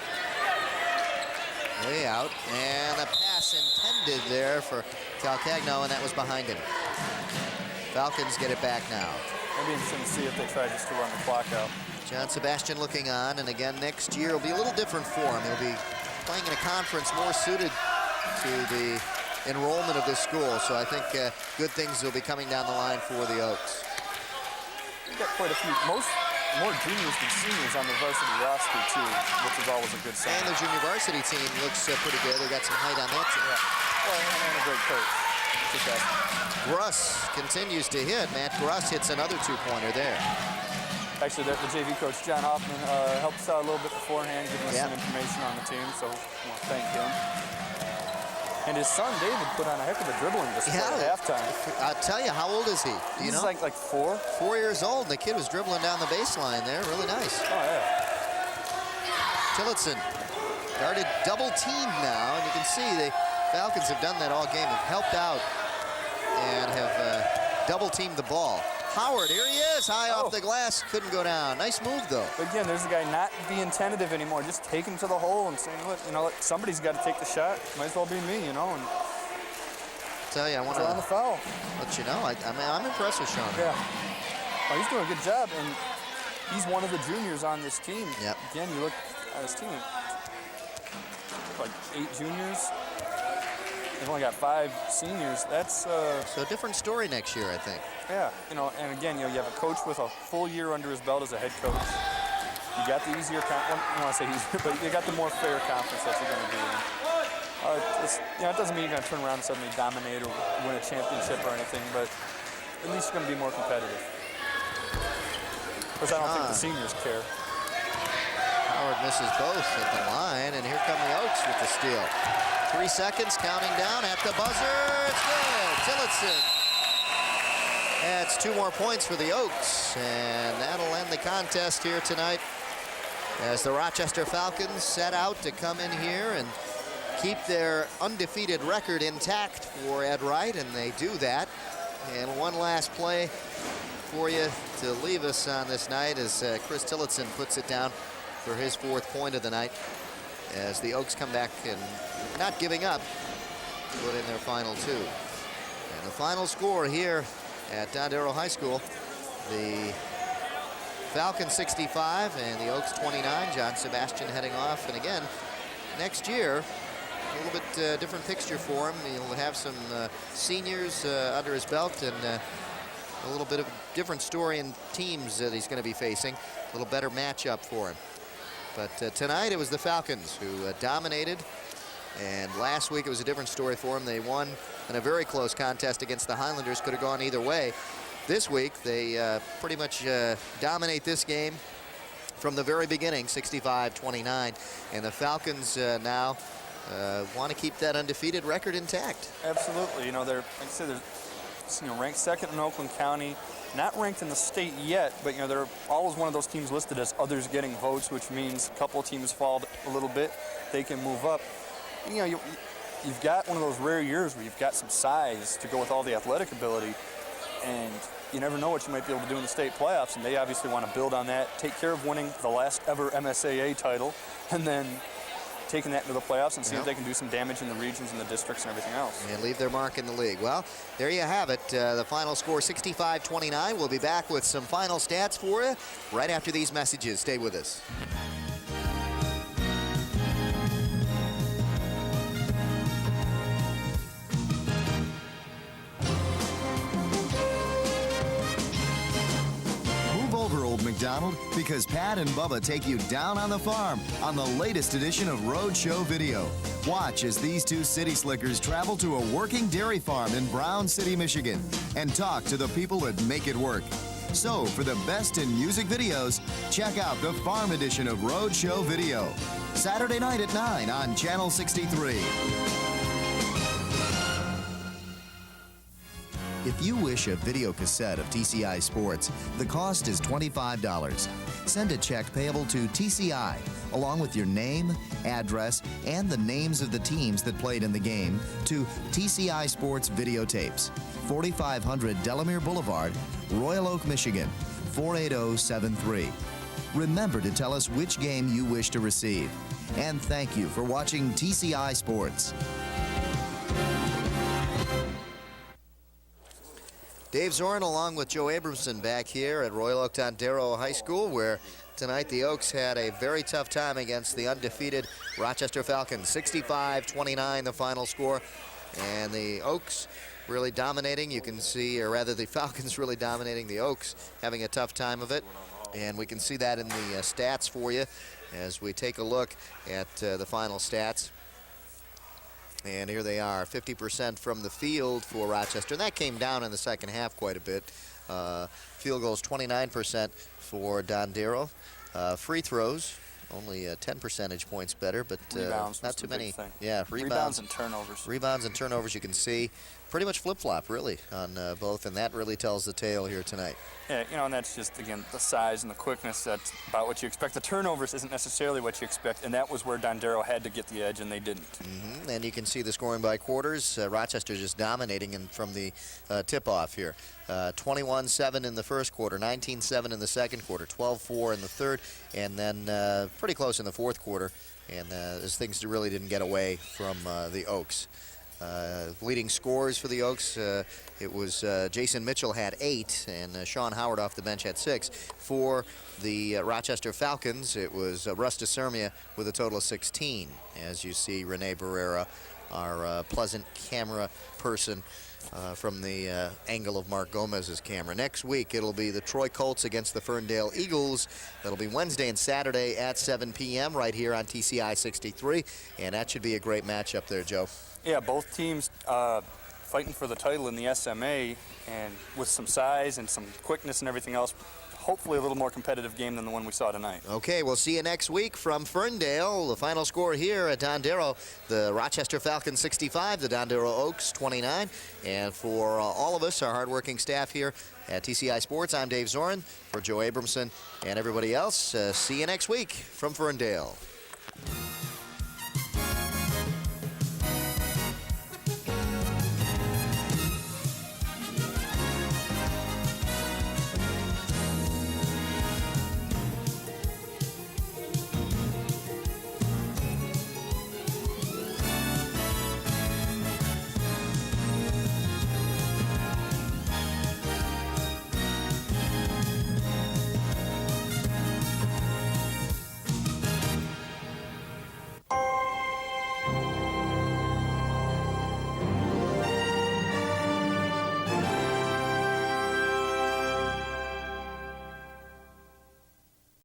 Speaker 2: Way out, and a pass intended there for Calcagno, and that was behind him. Falcons get it back now.
Speaker 4: It'll be interesting to see if they try just to run the clock out.
Speaker 2: John Sebastian looking on, and again next year will be a little different for him. He'll be playing in a conference more suited to the enrollment of this school, so I think good things will be coming down the line for the Oaks.
Speaker 4: We've got quite a few, more juniors than seniors on the varsity roster too, which is always a good sign.
Speaker 2: And the junior varsity team looks pretty good. They got some height on that team.
Speaker 4: Yeah. Well, and a great coach.
Speaker 2: Gruss continues to hit. Matt Gruss hits another two-pointer there.
Speaker 4: Actually, the JV coach, John Hoffman, helped us out a little bit beforehand, giving us some information on the team, so I want to thank him. And his son, David, put on a heck of a dribbling display at halftime.
Speaker 2: I'll tell you, how old is he? Do you know?
Speaker 4: He's like 4.
Speaker 2: 4 years old. The kid was dribbling down the baseline there. Really nice.
Speaker 4: Oh, yeah.
Speaker 2: Tillotson guarded double teamed now, and you can see the Falcons have done that all game. Have helped out and have double teamed the ball. Howard, here he is, high off the glass, couldn't go down. Nice move, though.
Speaker 4: But again, there's a guy not being tentative anymore, just taking to the hole and saying, look, you know, somebody's got to take the shot. Might as well be me, you know. And
Speaker 2: tell you, I want to
Speaker 4: on the foul.
Speaker 2: Let you know, I'm impressed with Sean.
Speaker 4: Yeah. Oh, he's doing a good job, and he's one of the juniors on this team.
Speaker 2: Yep.
Speaker 4: Again, you look at his team, like 8 juniors. They've only got 5 seniors. That's
Speaker 2: so a different story next year, I think.
Speaker 4: Yeah, you know, and again, you know, you have a coach with a full year under his belt as a head coach. You got the easier, I don't want to say easier, but you got the more fair conference that you're going to be in. You know, it doesn't mean you're going to turn around and suddenly dominate or win a championship or anything, but at least you're going to be more competitive. Because I don't think the seniors care.
Speaker 2: Howard misses both at the line, and here come the Oaks with the steal. 3 seconds, counting down at the buzzer. It's good. Tillotson adds 2 more points for the Oaks, and that'll end the contest here tonight as the Rochester Falcons set out to come in here and keep their undefeated record intact for Ed Wright, and they do that. And one last play for you to leave us on this night as Chris Tillotson puts it down for his 4th point of the night as the Oaks come back and not giving up, put in their final 2. And the final score here at Dondero High School, the Falcons 65 and the Oaks 29. John Sebastian heading off, and again, next year, a little bit different picture for him. He'll have some seniors under his belt, and a little bit of a different story in teams that he's going to be facing. A little better matchup for him. But tonight it was the Falcons who dominated, and last week it was a different story for them. They won in a very close contest against the Highlanders. Could have gone either way. This week they pretty much dominate this game from the very beginning, 65-29, and the Falcons now want to keep that undefeated record intact.
Speaker 4: Absolutely. You know, they're, like I said, they're ranked 2nd in Oakland County. Not ranked in the state yet, but you know, they're always one of those teams listed as others getting votes, which means a couple of teams fall a little bit, they can move up. And, you know, you've got one of those rare years where you've got some size to go with all the athletic ability, and you never know what you might be able to do in the state playoffs, and they obviously want to build on that, take care of winning the last ever MSAA title, and then taking that into the playoffs and see if they can do some damage in the regions and the districts and everything else.
Speaker 2: And leave their mark in the league. Well, there you have it. The final score, 65-29. We'll be back with some final stats for you right after these messages. Stay with us. McDonald, because Pat and Bubba take you down on the farm on the latest edition of Roadshow Video. Watch as these 2 city slickers travel to a working dairy farm in Brown City, Michigan, and talk to the people that make it work. So, for the best in music videos, check out the farm edition of Roadshow Video, Saturday night at 9 on Channel 63.
Speaker 1: If you wish a video cassette of TCI Sports, the cost is $25. Send a check payable to TCI, along with your name, address, and the names of the teams that played in the game, to TCI Sports Videotapes, 4500 Delamere Boulevard, Royal Oak, Michigan, 48073. Remember to tell us which game you wish to receive. And thank you for watching TCI Sports.
Speaker 2: Dave Zorn along with Joe Abramson back here at Royal Oak Dondero High School, where tonight the Oaks had a very tough time against the undefeated Rochester Falcons. 65-29 the final score, and the Oaks really dominating. You can see, or rather the Falcons really dominating, the Oaks having a tough time of it. And we can see that in the stats for you as we take a look at the final stats. And here they are, 50% from the field for Rochester. And that came down in the second half quite a bit. Field goals, 29% for Dondero. Free throws, only 10 percentage points better, but not too many. Yeah,
Speaker 4: rebounds and turnovers.
Speaker 2: Rebounds and turnovers, you can see pretty much flip-flop, really, on both, and that really tells the tale here tonight.
Speaker 4: Yeah, you know, and that's just, again, the size and the quickness. That's about what you expect. The turnovers isn't necessarily what you expect, and that was where Dondero had to get the edge, and they didn't.
Speaker 2: And you can see the scoring by quarters. Rochester just dominating from the tip-off here. 21-7 in the first quarter, 19-7 in the second quarter, 12-4 in the third, and then pretty close in the fourth quarter, and as things really didn't get away from the Oaks. Leading scores for the Oaks, it was Jason Mitchell had 8, and Sean Howard off the bench had 6. For the Rochester Falcons, it was Russ DeSermia with a total of 16. As you see, Renee Barrera, our pleasant camera person, from the angle of Mark Gomez's camera. Next week, it'll be the Troy Colts against the Ferndale Eagles. That'll be Wednesday and Saturday at 7 p.m. right here on TCI 63, and that should be a great matchup there, Joe.
Speaker 4: Yeah, both teams fighting for the title in the SMA, and with some size and some quickness and everything else, hopefully a little more competitive game than the one we saw tonight.
Speaker 2: Okay, we'll see you next week from Ferndale. The final score here at Dondero, the Rochester Falcons 65, the Dondero Oaks 29. And for all of us, our hardworking staff here at TCI Sports, I'm Dave Zorn. For Joe Abramson and everybody else, see you next week from Ferndale.